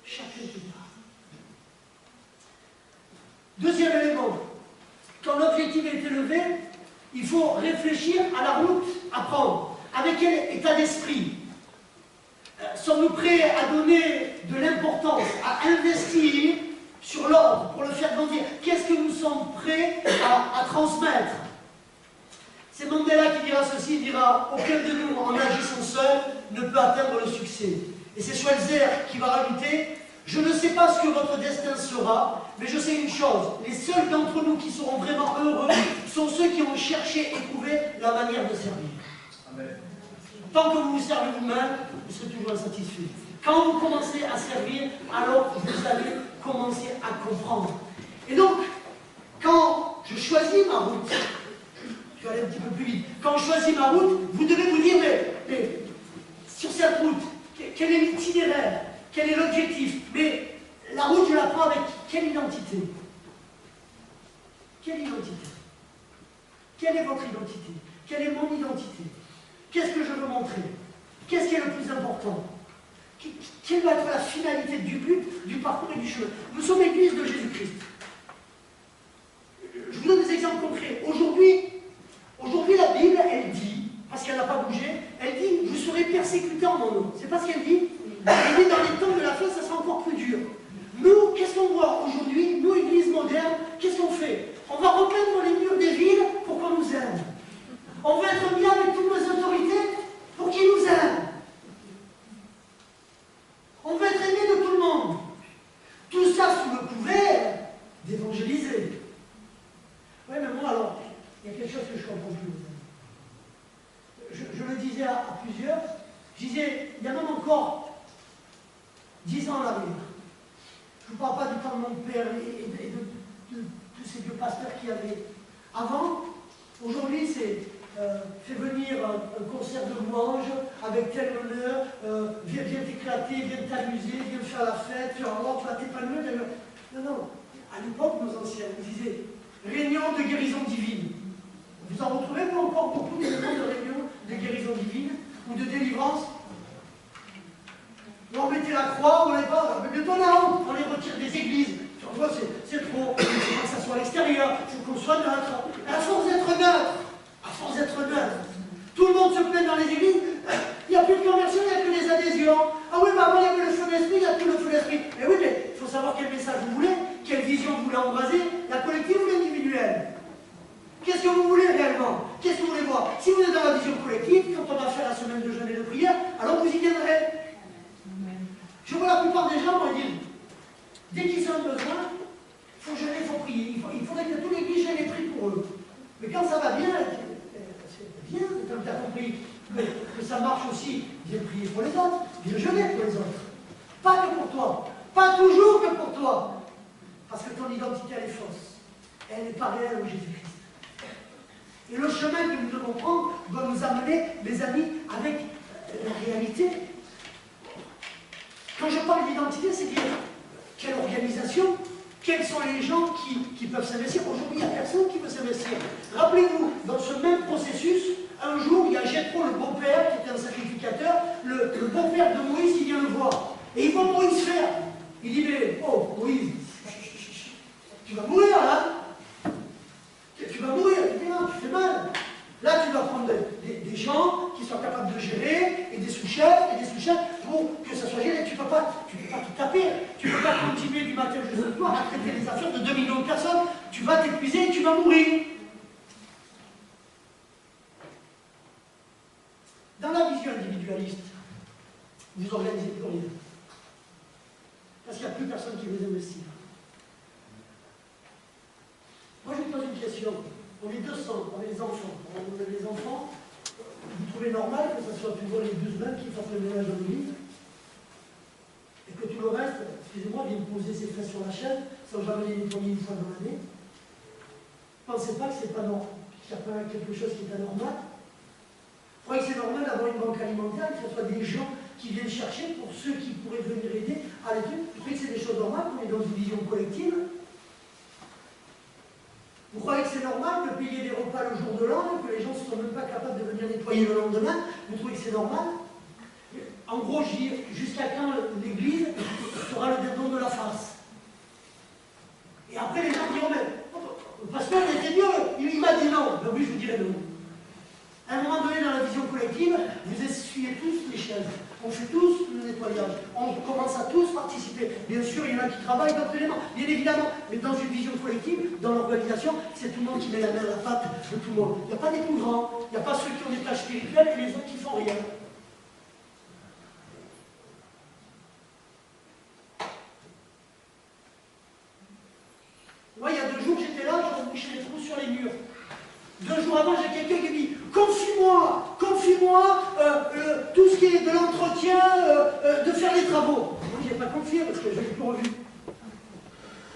S1: Chacun qui verra. Deuxième élément, quand l'objectif est élevé, il faut réfléchir à la route à prendre. Avec quel état d'esprit? Sommes-nous prêts à donner de l'importance, à investir sur l'ordre pour le faire grandir? Qu'est-ce que nous sommes prêts à transmettre? C'est Mandela qui dira ceci, il dira « Aucun de nous, en agissant seul, ne peut atteindre le succès ». Et c'est Schweitzer qui va rajouter « Je ne sais pas ce que votre destin sera, mais je sais une chose, les seuls d'entre nous qui seront vraiment heureux sont ceux qui ont cherché et trouvé la manière de servir. » Tant que vous vous servez vous-même, vous serez toujours insatisfait. Quand vous commencez à servir, alors vous allez commencer à comprendre. Et donc, quand je choisis ma route, je vais aller un petit peu plus vite, quand je choisis ma route, vous devez vous dire, mais sur cette route, quel est l'itinéraire? Quel est l'objectif? Mais la route, je la prends avec quelle identité? Quelle identité? Quelle est votre identité? Quelle est mon identité? Qu'est-ce que je veux montrer? Qu'est-ce qui est le plus important? Quelle va être la finalité du but, du parcours et du chemin? Nous sommes l'église de Jésus-Christ. Je vous donne des exemples concrets. Aujourd'hui, la Bible, elle dit, parce qu'elle n'a pas bougé, elle dit, vous serez persécutés en mon nom. C'est pas ce qu'elle dit? Elle dit, dans les temps de la fin, ça sera encore plus dur. Nous, qu'est-ce qu'on voit aujourd'hui? Nous, église moderne, qu'est-ce qu'on fait? On va repeindre les murs des villes pour qu'on nous aime. On veut être bien avec toutes nos autorités pour qu'ils nous aiment. On veut être aimé de tout le monde. Tout ça sous le couvert d'évangéliser. Oui, mais moi, alors, il y a quelque chose que je ne comprends plus. Je le disais à plusieurs. Je disais, il y a même encore 10 ans en arrière. Je ne vous parle pas du temps de mon père et de tous ces vieux pasteurs qu'il y avait. Avant, aujourd'hui, c'est fais venir un concert de louanges avec tel honneur, viens t'éclater, viens t'amuser, viens faire la fête, tu vas t'épanouir. Non, à l'époque, nos anciens disaient réunion de guérison divine. Vous en retrouvez pas encore beaucoup d'éléments de réunion de guérison divine ou de délivrance? On mettait la croix, on n'avait pas, mais bientôt la honte, on les retire des églises. Tu vois, c'est trop, il faut que ça soit à l'extérieur, il faut qu'on soit neutre. À force d'être neutre, tout le monde se plaint dans les églises, il n'y a plus de conversion, il n'y a que les adhésions. Ah oui, mais avant il y avait le feu d'esprit, il n'y a plus le feu d'esprit. Mais oui, mais il faut savoir quel message vous voulez, quelle vision vous voulez embraser, la collective ou l'individuelle. Qu'est-ce que vous voulez réellement? Qu'est-ce que vous voulez voir? Si vous êtes dans la vision collective, quand on va faire la semaine de jeûne et de prière, alors vous y viendrez. ça marche aussi, viens prier pour les autres, viens jeûner pour les autres. Pas que pour toi, pas toujours que pour toi. Parce que ton identité, elle est fausse. Elle n'est pas réelle au Jésus-Christ. Et le chemin que nous devons prendre doit nous amener, mes amis, avec la réalité. Quand je parle d'identité, c'est dire quelle organisation, quels sont les gens qui peuvent s'investir. Aujourd'hui, il n'y a personne qui peut s'investir. Rappelez-vous, dans ce même processus, un jour, il y a Jéthro, le beau-père, qui était un sacrificateur, le beau-père de Moïse, qui vient le voir. Et il voit Moïse faire. Il dit, mais, oh, Moïse, tu vas mourir, là. Tu vas mourir, tu fais mal. Là, tu dois prendre des gens qui sont capables de gérer, et des sous-chefs, pour que ça soit géré. Tu ne peux pas tout taper. Tu ne peux pas continuer du matin jusqu'au soir à traiter les affaires de 2 millions de personnes. Tu vas t'épuiser et tu vas mourir. Dans la vision individualiste, vous organisez plus rien. Parce qu'il n'y a plus personne qui veut investir. Moi, je vous pose une question. On est 200, on est les enfants. On est les enfants. Vous trouvez normal que ce soit toujours les 12 qui fassent le ménage dans l'église et que tout le reste, excusez-moi, vienne poser ses fesses sur la chaîne sans jamais les nettoyer une fois dans l'année? Pensez pas que c'est pas normal, qu'il y a pas quelque chose qui est anormal. Vous croyez que c'est normal d'avoir une banque alimentaire, que ce soit des gens qui viennent chercher pour ceux qui pourraient venir aider à l'étude? Vous croyez que c'est des choses normales, qu'on est dans une vision collective? Vous croyez que c'est normal de payer des repas le jour de l'an et que les gens ne sont même pas capables de venir nettoyer le lendemain? Vous trouvez que c'est normal? En gros, je dis, jusqu'à quand l'Église sera le dindon de la farce? Et après, les gens diront, mais le pasteur était Dieu, il m'a dit non. Ben oui, je vous dirai non. À un moment donné, dans la vision collective, vous essuyez tous les chaises. On fait tous le nettoyage. On commence à tous participer. Bien sûr, il y en a qui travaillent d'autres éléments, bien évidemment. Mais dans une vision collective, dans l'organisation, c'est tout le monde qui met la main à la pâte de tout le monde. Il n'y a pas des plus grands. Il n'y a pas ceux qui ont des tâches spirituelles et les autres qui font rien. Moi, il y a 2 jours, j'étais là, je rebouchais les trous sur les murs. 2 jours avant, j'ai quelqu'un qui me dit « Confie-moi tout ce qui est de l'entretien, de faire les travaux. » Moi, je n'ai pas confié parce que je l'ai plus revu.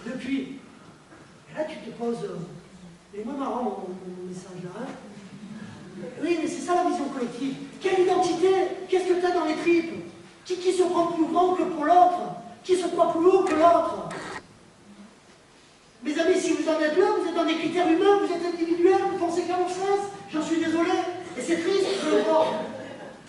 S1: Depuis. Et là, tu te poses. Et moi, marrant mon message là. Hein. Oui, mais c'est ça la vision collective. Quelle identité? Qu'est-ce que tu as dans les tripes? Qui se prend plus grand que pour l'autre? Qui se croit plus haut que l'autre? Mes amis, si vous en êtes là, vous êtes dans des critères humains, vous êtes individuels, vous pensez qu'à vos fesses. J'en suis désolé. Et c'est triste de le voir.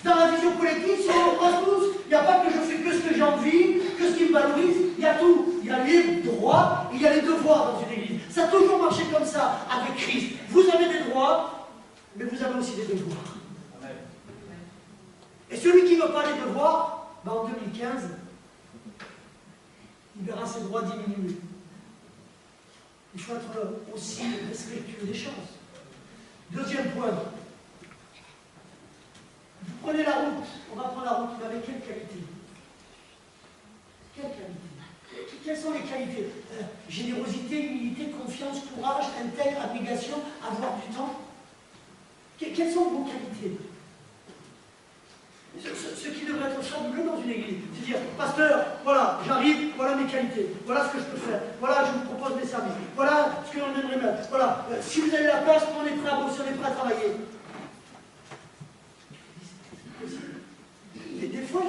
S1: Dans la vision collective, si on embrasse tous, il n'y a pas que je fais que ce que j'ai envie, que ce qui me valorise, il y a tout. Il y a les droits et il y a les devoirs dans une église. Ça a toujours marché comme ça avec Christ. Vous avez des droits, mais vous avez aussi des devoirs. Et celui qui ne veut pas les devoirs, ben en 2015, il verra ses droits diminuer. Il faut être aussi respectueux des choses. Deuxième point. Vous prenez la route, on va prendre la route, mais avec quelle qualité? Quelle qualité? Quelles sont les qualités? Générosité, humilité, confiance, courage, intègre, abnégation, avoir du temps. Quelles sont vos qualités? Ce qui devrait être fabuleux dans une église, c'est dire, pasteur, voilà, j'arrive, voilà mes qualités, voilà ce que je peux faire, voilà, je vous propose mes services, voilà ce que l'on aimerait mettre, voilà, si vous avez la place, on est prêt à bosser, on est prêt à travailler. Et des fois,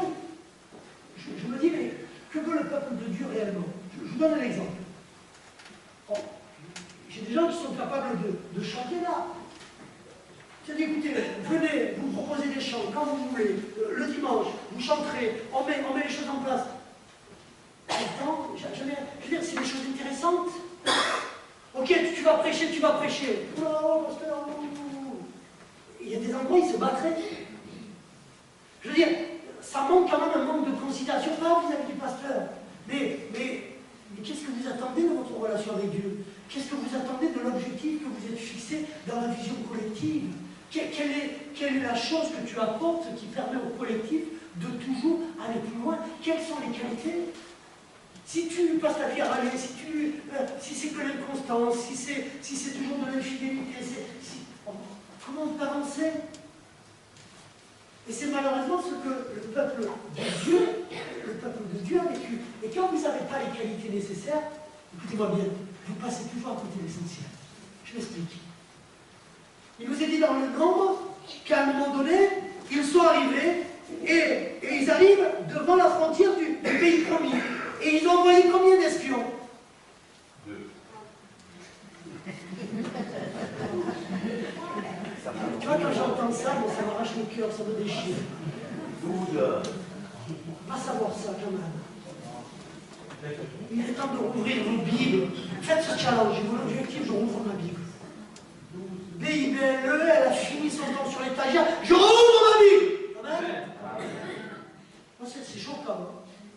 S1: je me dis, mais que veut le peuple de Dieu réellement? Je vous donne un exemple. Oh, j'ai des gens qui sont capables de chanter là. C'est-à-dire, écoutez, venez, vous proposez des chants quand vous voulez, le dimanche, vous chanterez, on met les choses en place. Pourtant, je veux dire, c'est des choses intéressantes. Ok, tu vas prêcher. Oh, pasteur, il y a des endroits où ils se battraient. Je veux dire, ça montre quand même un manque de considération, pas vis-à-vis du pasteur. Mais qu'est-ce que vous attendez de votre relation avec Dieu? Qu'est-ce que vous attendez de l'objectif que vous êtes fixé dans la vision collective? Quelle est la chose que tu apportes qui permet au collectif de toujours aller plus loin? Quelles sont les qualités? Si tu passes ta vie à râler, si c'est que l'inconstance, si c'est toujours de l'infidélité, comment on peut avancer? Et c'est malheureusement ce que le peuple de Dieu a vécu. Et quand vous n'avez pas les qualités nécessaires, écoutez-moi bien, vous passez toujours à côté de l'essentiel. Je m'explique. Il nous est dit dans le nombre qu'à un moment donné, ils sont arrivés et ils arrivent devant la frontière du pays promis. Et ils ont envoyé combien d'espions?
S2: 2.
S1: Tu vois, quand j'entends ça, bon, ça m'arrache le cœur, ça me déchire.
S2: 12.
S1: Pas savoir ça, quand même. Il est temps de rouvrir vos Bibles. Faites ce challenge. Mon objectif, je rouvre ma Bible. B-I-B-L-E, elle a fini son temps sur l'étagère. Je rouvre ma Bible. Amen. Moi, c'est choquant. Hein.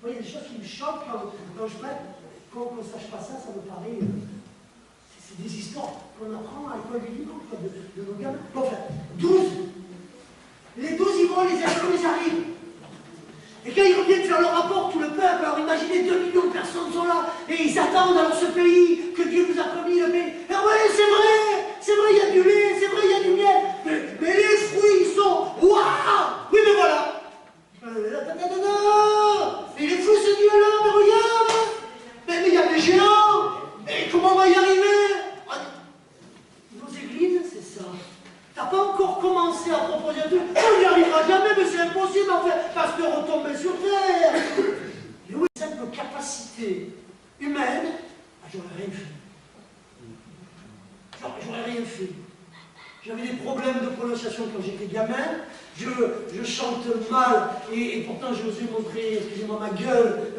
S1: Moi, il y a des choses qui me choquent quand je prête. Quand on ne sache pas ça, ça me paraît. C'est des histoires qu'on apprend à l'école biblique de nos gamins. Bon, enfin, 12. Les 12, ils vont, les esprits, ils arrivent. Et quand ils reviennent faire leur rapport, tout le peuple, alors imaginez 2 millions de personnes sont là, et ils attendent dans ce pays que Dieu nous a promis le pays. Et ouais, c'est vrai, il y a du lait, c'est vrai, il y a du miel, mais les fruits, ils sont, waouh. Oui, mais voilà. Mais il est fou ce Dieu-là, mais regarde. Mais il y a des géants. Mais comment on va y arriver? Nos églises, c'est ça. T'as pas encore commencé à proposer un truc, on n'y arrivera jamais, mais c'est impossible en fait, parce que retomber sur terre. Mais oui, cette capacité humaine, j'aurais rien fait. J'aurais rien fait. J'avais des problèmes de prononciation quand j'étais gamin, je chante mal, et pourtant j'ai osé montrer, excusez-moi, ma gueule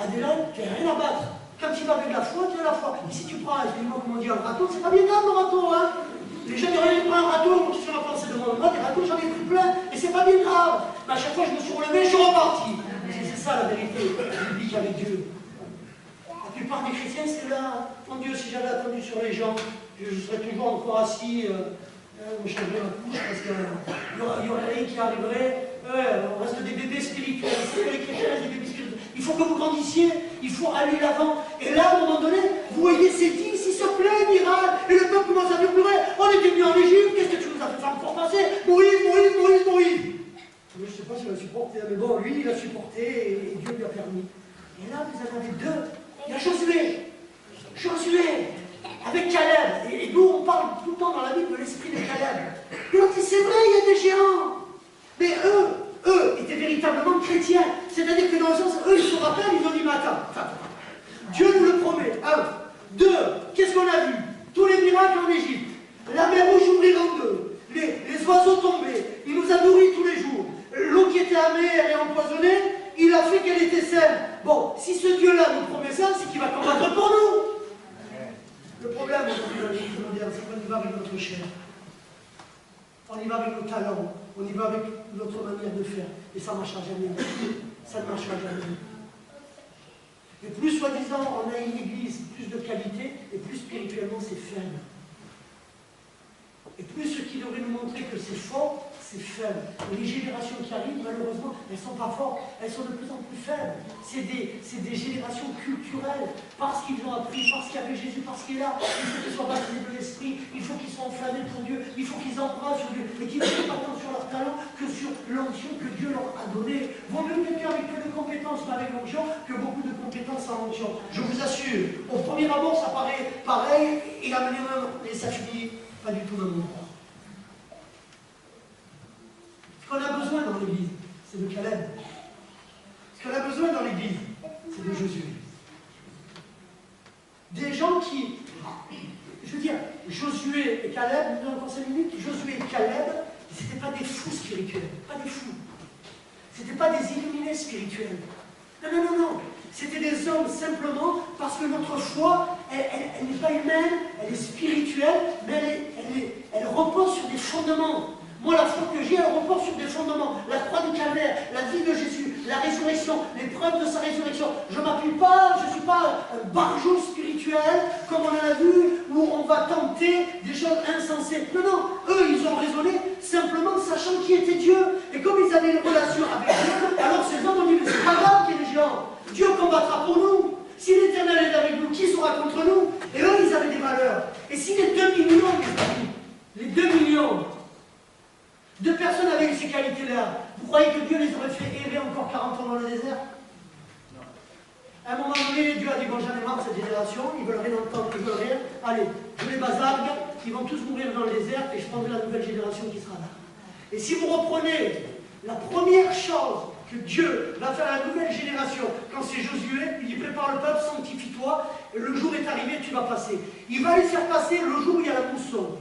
S1: à des langues, tu n'as rien à battre. Quand tu vas avec la foi, tu as la foi. Et si tu prends, excusez-moi, comment dire, un râteau, c'est pas bien grave le râteau, hein. Les gens diraient, prends un râteau, tu fais la pensée devant moi, des râteaux, j'en ai pris plein, et c'est pas bien grave. Mais à chaque fois, je me suis relevé, je suis reparti. C'est ça la vérité biblique avec Dieu. La plupart des chrétiens, c'est là. Mon Dieu, si j'avais attendu sur les gens, je serais toujours encore assis, me changerais ma couche, parce qu'il y aurait rien qui arriverait. On reste des bébés spirituels. C'est que les chrétiens restent des bébés spirituels. Il faut que vous grandissiez, il faut aller l'avant. Et là, à un moment donné, vous voyez ces 10, ils se plaignent, ils râlent, et le peuple commence à murmurer. On était venus en Égypte, qu'est-ce que tu nous as fait faire pour passer? Moïse. Je ne sais pas s'il a supporté, mais bon, lui, il a supporté, et Dieu lui a permis. Et là, vous en avez 2. Il y a Josué, avec Caleb. Et nous, on parle tout le temps dans la Bible de l'esprit de Caleb. Et on dit, c'est vrai, il y a des géants. Mais eux étaient véritablement chrétiens. C'est-à-dire que dans le sens, eux, ils se rappellent, ils ont dit, mais attends. Dieu nous le promet. 1. 2. Qu'est-ce qu'on a vu? Tous les miracles en Égypte. La mer rouge ouvrir en 2. Les oiseaux tombés. Il nous a nourris tous les jours. L'eau qui était amère et empoisonnée, il a fait qu'elle était saine. Bon, si ce Dieu-là nous promet ça, c'est qu'il va combattre pour nous. Le problème aujourd'hui dans l'Église mondiale, c'est qu'on y va avec notre chair. On y va avec nos talents. On y va avec notre manière de faire. Et ça ne marchera jamais. Ça ne marchera jamais. Et plus soi-disant on a une église plus de qualité, et plus spirituellement c'est faible. Et plus ce qui devrait nous montrer que c'est fort, c'est faible. Et les générations qui arrivent, malheureusement, elles ne sont pas fortes, elles sont de plus en plus faibles. C'est des générations culturelles, parce qu'ils ont appris, parce qu'il y avait Jésus, parce qu'il est là. Il faut qu'ils soient baptisés de l'Esprit, il faut qu'ils soient enflammés pour Dieu, il faut qu'ils empruntent sur Dieu, et qu'ils ne soient pas tant sur leur talent que sur l'onction que Dieu leur a donnée. Vaut mieux quelqu'un avec peu de compétences, mais avec l'onction, que beaucoup de compétences sans onction. Je vous assure, au premier abord, ça paraît pareil, et à minimum, et ça finit pas du tout dans mon endroit. Ce qu'on a besoin dans l'Église, c'est de Caleb. Ce qu'on a besoin dans l'Église, c'est de Josué. Des gens qui, je veux dire, Josué et Caleb, nous avons encore 5 minutes, Josué et Caleb, ce n'étaient pas des fous spirituels, pas des fous. Ce n'étaient pas des illuminés spirituels. Non. C'était des hommes simplement parce que notre foi, elle n'est pas humaine, elle est spirituelle, mais elle repose sur des fondements. Moi, la foi que j'ai, elle repose sur des fondements. La croix du calvaire, la vie de Jésus, la résurrection, les preuves de sa résurrection. Je ne m'appuie pas, je ne suis pas un barjot spirituel, comme on en a vu, où on va tenter des choses insensées. Non, eux, ils ont raisonné simplement sachant qui était Dieu. Et comme ils avaient une relation avec Dieu, alors ces hommes ont dit, mais c'est pas grave qu'il y ait des géants. Dieu combattra pour nous. Si l'Éternel est avec nous, qui sera contre nous? Et eux, ils avaient des valeurs. Et si les 2 millions, les 2 millions de personnes avec ces qualités-là, vous croyez que Dieu les aurait fait errer encore 40 ans dans le désert? À un moment donné, Dieu a dit, bon, j'en ai marre de cette génération, ils veulent rien entendre, ils veulent rien. Allez, je les bazargue, ils vont tous mourir dans le désert et je prendrai la nouvelle génération qui sera là. Et si vous reprenez la première chose que Dieu va faire à la nouvelle génération, quand c'est Josué, il dit prépare le peuple, sanctifie-toi, et le jour est arrivé, tu vas passer. Il va les faire passer le jour où il y a la mousson.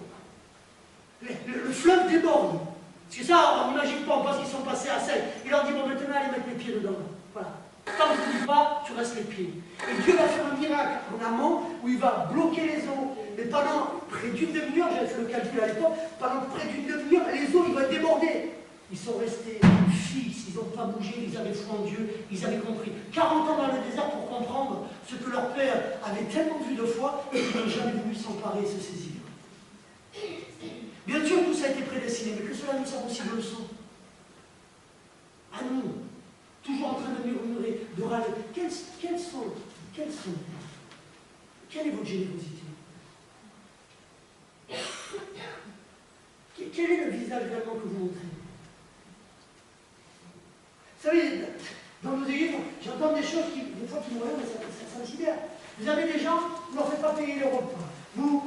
S1: Le fleuve déborde. Parce que ça, on n'imagine pas, on pense qu'ils sont passés à sec. Il leur dit bon, maintenant, allez mettre les pieds dedans. Voilà. Tant que tu ne dis pas, tu restes les pieds. Et Dieu va faire un miracle en amont où il va bloquer les eaux. Mais pendant près d'une demi-heure, j'avais fait le calcul à l'époque, pendant près d'une demi-heure, les eaux, ils vont déborder. Ils sont restés fixes, ils n'ont pas bougé, ils avaient foi en Dieu, ils avaient compris. 40 ans dans le désert pour comprendre ce que leur père avait tellement vu de foi et qu'ils n'ont jamais voulu s'emparer et se saisir. Bien sûr, tout ça a été prédestiné, mais que cela nous serve aussi de leçon. À nous, toujours en train de murmurer, de râler. Quelle est votre générosité? Quel est le visage réellement que vous montrez? Vous savez, dans nos églises, j'entends des choses qui, des fois, qui me regardent, mais ça me sidère. Vous avez des gens, vous ne leur faites pas payer les repas. Vous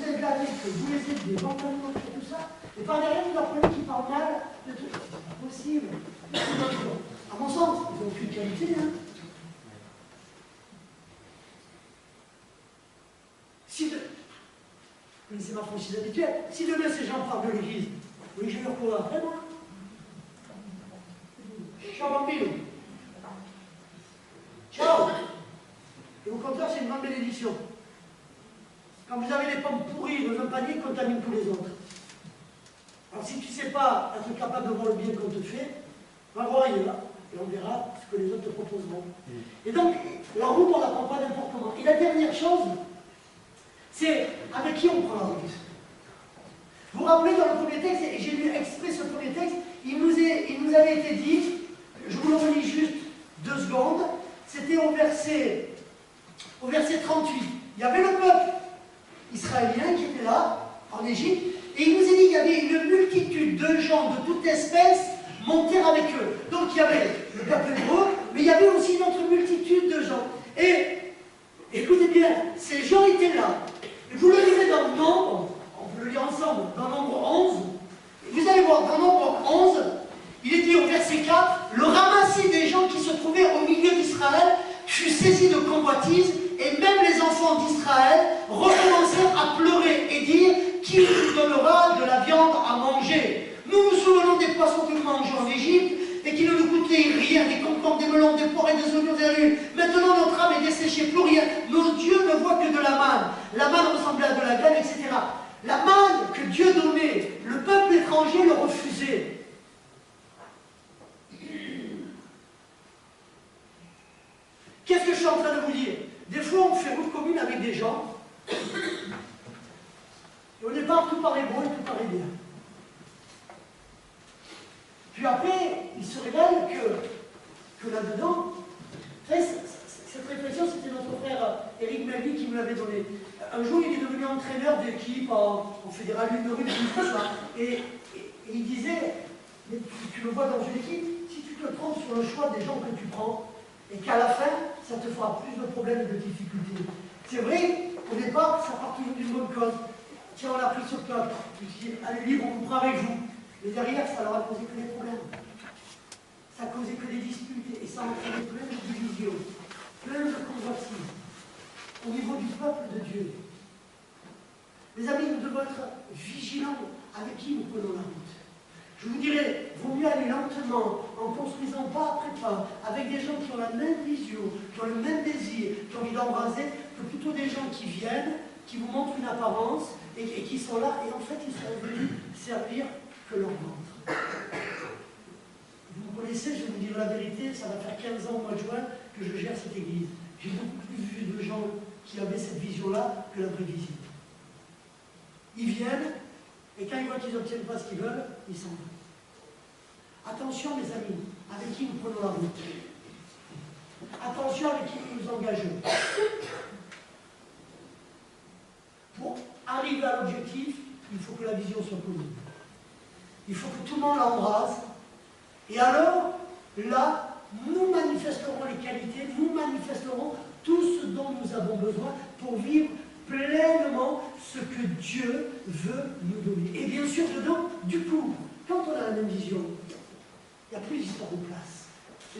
S1: êtes là avec eux, vous les aidez, vous tout ça. Et par derrière, vous apprenez qu'ils parlent mal de tout. C'est pas possible. À mon sens, ils n'ont aucune qualité. Hein. C'est ma franchise habituelle. Si demain ces gens parlent de l'église, oui, j'ai leur quoi après moi. Ciao, bambino. Ciao. Et au contraire, c'est une grande bénédiction. Quand vous avez des pommes pourries dans un panier, contamine tous les autres. Alors si tu ne sais pas être capable de voir le bien qu'on te fait, va voir ailleurs, et on verra ce que les autres te proposeront. Et donc, la route, on ne la prend pas n'importe comment. Et la dernière chose, c'est avec qui on prend la route. Vous vous rappelez dans le premier texte, et j'ai lu exprès ce premier texte, il nous avait été dit, je vous le relis juste 2 secondes, c'était au verset 38. Il y avait le peuple israélien qui était là, en Égypte, et il nous est dit qu'il y avait une multitude de gens de toute espèce montèrent avec eux. Donc il y avait le peuple hébreu, mais il y avait aussi une autre multitude de gens. Et écoutez bien, ces gens étaient là. Et vous le lirez dans Nombre, on peut le lire ensemble, dans Nombre 11. Vous allez voir, dans Nombre 11, il est dit au verset 4, le ramassis des gens qui se trouvaient au milieu d'Israël fut saisi de convoitise, et même les enfants d'Israël recommencèrent à pleurer et dire qui nous donnera de la viande à manger? Nous nous souvenons des poissons que nous mangeons en Égypte et qui ne nous coûtaient rien, des concombres, des melons, des poires et des oignons et des l'huile. Maintenant notre âme est desséchée, plus rien. Nos dieux ne voient que de la manne. La manne ressemblait à de la graine, etc. La manne que Dieu donnait, le peuple étranger le refusait. Qu'est-ce que je suis en train de vous dire? Des fois, on fait route commune avec des gens, et au départ, tout paraît bon et tout paraît bien. Puis après, il se révèle que là-dedans, cette réflexion, c'était notre frère Éric Melville qui me l'avait donnée. Un jour, il est devenu entraîneur d'équipe en fédéral 1 de rugby, tout ça. Et il disait, mais tu le vois dans une équipe, si tu te trompes sur le choix des gens que tu prends, et qu'à la fin, ça te fera plus de problèmes et de difficultés. C'est vrai, au départ, ça part toujours d'une bonne cause. Tiens, on a pris ce peuple, tu dis, allez, libre, on prend avec vous. Mais derrière, ça leur a causé que des problèmes. Ça a causé que des disputes, et ça a entraîné plein de divisions, plein de convoitises, au niveau du peuple de Dieu. Les amis, nous devons être vigilants avec qui nous prenons la route. Je vous dirais, vaut mieux aller lentement, en construisant pas après pas, avec des gens qui ont la même vision, qui ont le même désir, qui ont envie d'embraser, que plutôt des gens qui viennent, qui vous montrent une apparence, et qui sont là, et en fait, ils sont venus servir que leur ventre. Vous me connaissez, je vais vous dire la vérité, ça va faire 15 ans au mois de juin que je gère cette église. J'ai beaucoup plus vu de gens qui avaient cette vision-là que la vraie vision. Ils viennent, et quand ils voient qu'ils n'obtiennent pas ce qu'ils veulent, ils s'en vont. Attention, mes amis, avec qui nous prenons la route. Attention avec qui nous nous engageons. Pour arriver à l'objectif, il faut que la vision soit commune. Il faut que tout le monde l'embrasse Et alors, là, nous manifesterons les qualités, nous manifesterons tout ce dont nous avons besoin pour vivre pleinement ce que Dieu veut nous donner. Et bien sûr, dedans, du coup, quand on a la même vision, il n'y a plus d'histoire de place.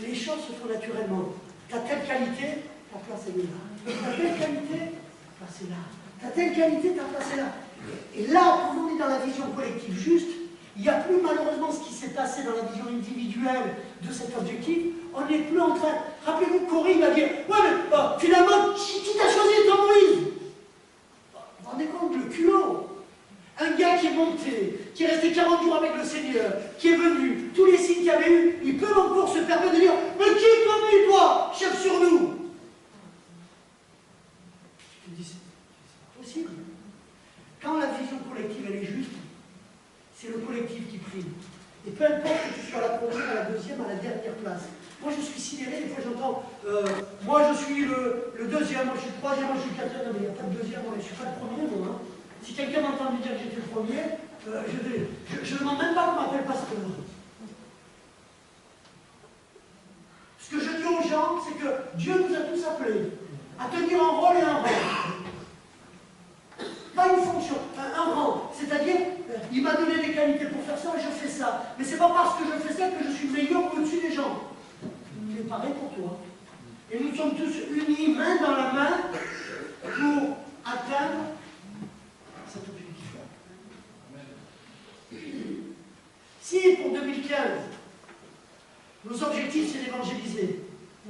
S1: Les choses se font naturellement. Tu as telle qualité, ta place est là. Tu as telle qualité, ta place est là. Tu as telle qualité, ta place est là. Et là, quand on est dans la vision collective juste, il n'y a plus malheureusement ce qui s'est passé dans la vision individuelle de cet objectif. On n'est plus en train... Rappelez-vous que Corrie va dire « Ouais, mais finalement, qui t'a choisi étant Moïse ?» Vous vous rendez compte, le culot. Un gars qui est monté, qui est resté 40 jours avec le Seigneur, qui est venu, tous les signes qu'il y avait eu, ils peuvent encore se permettre de dire « Mais qui t'a mis, toi, chef sur nous ?» Je te dis, c'est pas possible. Quand la vision collective, elle est juste, c'est le collectif qui prime. Et peu importe que tu sois à la première, à la deuxième, à la dernière place. Moi, je suis sidéré, des fois j'entends moi, je suis le deuxième, moi, je suis le troisième, moi, je suis le quatrième. Mais il n'y a pas de deuxième, moi, je ne suis pas le premier, moi. Hein. Si quelqu'un m'entend me dire que j'étais le premier, je ne demande même pas qu'on m'appelle pasteur. Ce que je dis aux gens, c'est que Dieu nous a tous appelés à tenir un rôle et un rang. Pas une fonction, un rang. C'est-à-dire, il m'a donné des qualités pour faire ça et je fais ça. Mais ce n'est pas parce que je fais ça que je suis meilleur au-dessus des gens. Il est pareil pour toi. Et nous sommes tous unis, main dans la main, pour atteindre cet objectif-là. Si pour 2015, nos objectifs c'est d'évangéliser,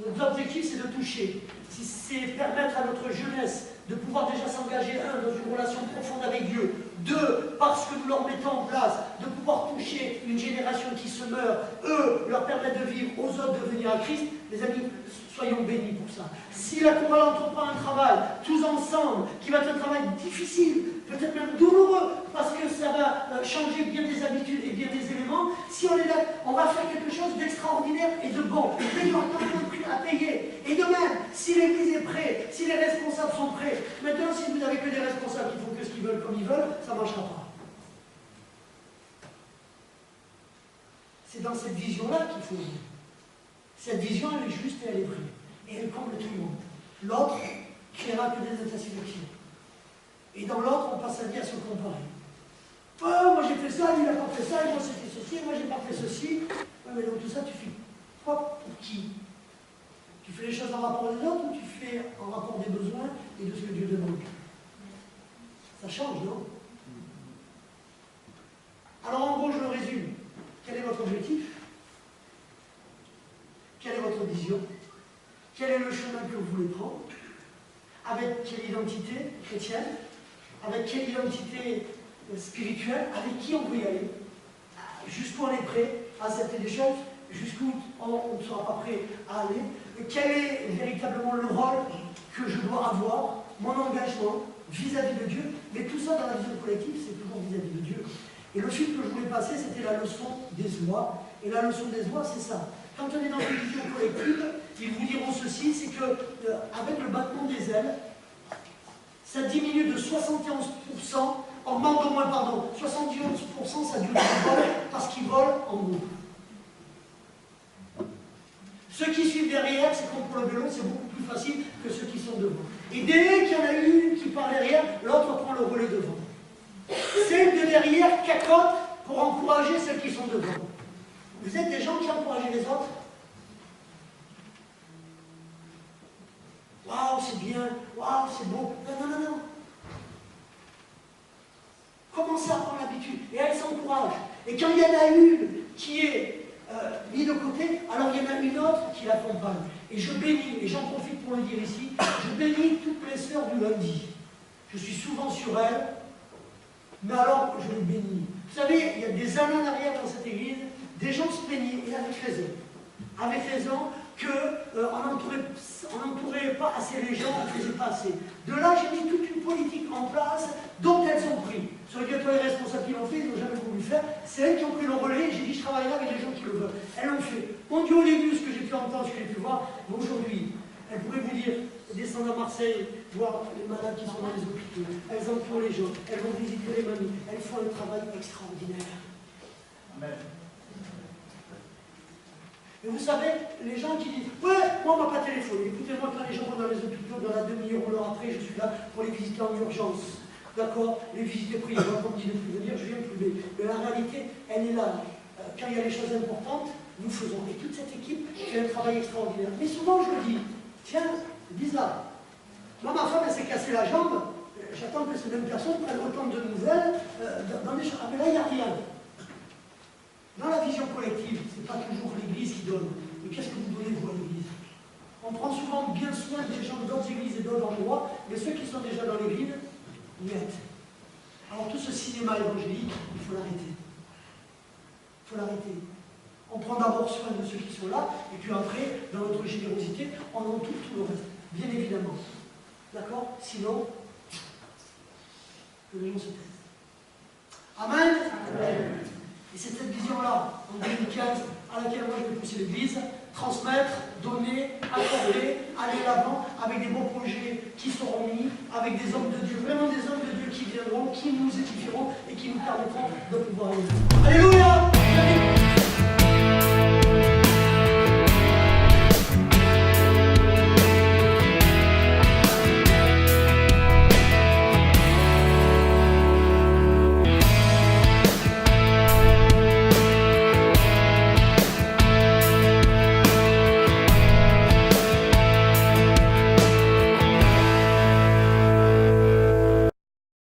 S1: notre objectif c'est de toucher, si c'est permettre à notre jeunesse de pouvoir déjà s'engager, dans une relation profonde avec Dieu, deux, parce que nous leur mettons en place, de pouvoir toucher une génération qui se meurt, eux, leur permettre de vivre, aux autres de venir à Christ, les amis, soyons bénis pour ça. Si la chorale entreprend un travail, tous ensemble, qui va être un travail difficile, peut-être même douloureux, parce que ça va changer bien des habitudes et bien des éléments, si on est là, on va faire quelque chose d'extraordinaire et de bon. Mais il y aura quand même un prix à payer. Et de même, si l'Église est prête, si les responsables sont prêts, maintenant, si vous n'avez que des responsables qui font que ce qu'ils veulent comme ils veulent, ça ne marchera pas. C'est dans cette vision-là qu'il faut vivre. Cette vision, elle est juste et elle est vraie. Et elle comble tout le monde. L'autre créera que des insatisfactions. Et dans l'autre, on passe sa vie à se comparer. Oh, moi j'ai fait ça, lui il n'a pas fait ça, et moi c'était ceci, et moi j'ai pas fait ceci. Ouais, mais donc tout ça, tu fais quoi pour qui? Tu fais les choses en rapport des autres ou tu fais en rapport des besoins et de ce que Dieu demande? Ça change, non? Alors en gros, je le résume. Quel est votre objectif? Quelle est votre vision? Quel est le chemin que vous voulez prendre? Avec quelle identité chrétienne? Avec quelle identité spirituelle? Avec qui on peut y aller? Jusqu'où on est prêt à accepter des choses? Jusqu'où on ne sera pas prêt à aller? Quel est véritablement le rôle que je dois avoir? Mon engagement vis-à-vis de Dieu? Mais tout ça dans la vision collective, c'est toujours vis-à-vis de Dieu. Et le fil que je voulais passer, c'était la leçon des oies. Et la leçon des oies, c'est ça. Quand on est dans une vision collective, ils vous diront ceci, c'est qu'avec le battement des ailes, ça diminue de 71%, augmente au moins, pardon, 71% sa durée de vol, parce qu'ils volent en groupe. Ceux qui suivent derrière, c'est comme pour le vélo, c'est beaucoup plus facile que ceux qui sont devant. Et dès qu'il y en a une qui part derrière, l'autre prend le relais devant. Celle de derrière cacote pour encourager ceux qui sont devant. Vous êtes des gens qui encouragent les autres? Waouh, c'est bien, waouh, c'est beau. Non, non, non, non. Commencez à prendre l'habitude. Et elle s'encourage. Et quand il y en a une qui est mise de côté, alors il y en a une autre qui l'accompagne. Et je bénis, et j'en profite pour le dire ici, je bénis toutes les sœurs du lundi. Je suis souvent sur elles, mais alors je les bénis. Vous savez, il y a des années en arrière dans cette église, des gens se plaignaient, et avec raison. Avec raison qu'on n'entourait pas assez les gens, on ne faisait pas assez. De là, j'ai mis toute une politique en place dont elles ont pris. Ce sont les responsables qui l'ont fait, ils n'ont jamais voulu faire. C'est elles qui ont pris le relais, j'ai dit je travaillerai avec les gens qui le veulent. Elles l'ont fait. Mon Dieu, au début, ce que j'ai pu entendre, ce que j'ai pu voir, mais aujourd'hui, elles pourraient vous dire, descendre à Marseille, voir les malades qui sont dans les hôpitaux, elles entourent les gens, elles vont visiter les mamies, elles font un travail extraordinaire.
S2: Amen.
S1: Et vous savez, les gens qui disent « Ouais, moi on m'a pas téléphoné. Écoutez-moi, quand les gens vont dans les hôpitaux, dans la demi-heure ou l'heure après, je suis là pour les visiter en urgence. D'accord? Les visites privées, quand on me dit de plus venir, je viens plus. Mais la réalité, elle est là. Quand il y a des choses importantes, nous faisons. Et toute cette équipe fait un travail extraordinaire. Mais souvent, je me dis, tiens, c'est bizarre. Moi, ma femme, elle s'est cassée la jambe. J'attends que ces mêmes personnes prennent autant de nouvelles dans des choses. Ah, mais là, il n'y a rien. Dans la vision collective, ce n'est pas toujours l'Église qui donne. Mais qu'est-ce que vous donnez, vous, à l'Église? On prend souvent bien soin des gens d'autres églises et d'autres endroits, mais ceux qui sont déjà dans l'Église, niet. Alors tout ce cinéma évangélique, il faut l'arrêter. Il faut l'arrêter. On prend d'abord soin de ceux qui sont là, et puis après, dans notre générosité, on entoure tout le reste, bien évidemment. D'accord? Sinon, que les gens se taisent. Amen. Amen. Et c'est cette vision-là, en 2015, à laquelle moi je vais pousser l'Église, transmettre, donner, accorder, aller l'avant, avec des beaux projets qui seront mis, avec des hommes de Dieu, vraiment des hommes de Dieu qui viendront, qui nous édifieront et qui nous permettront de pouvoir aller. Alléluia!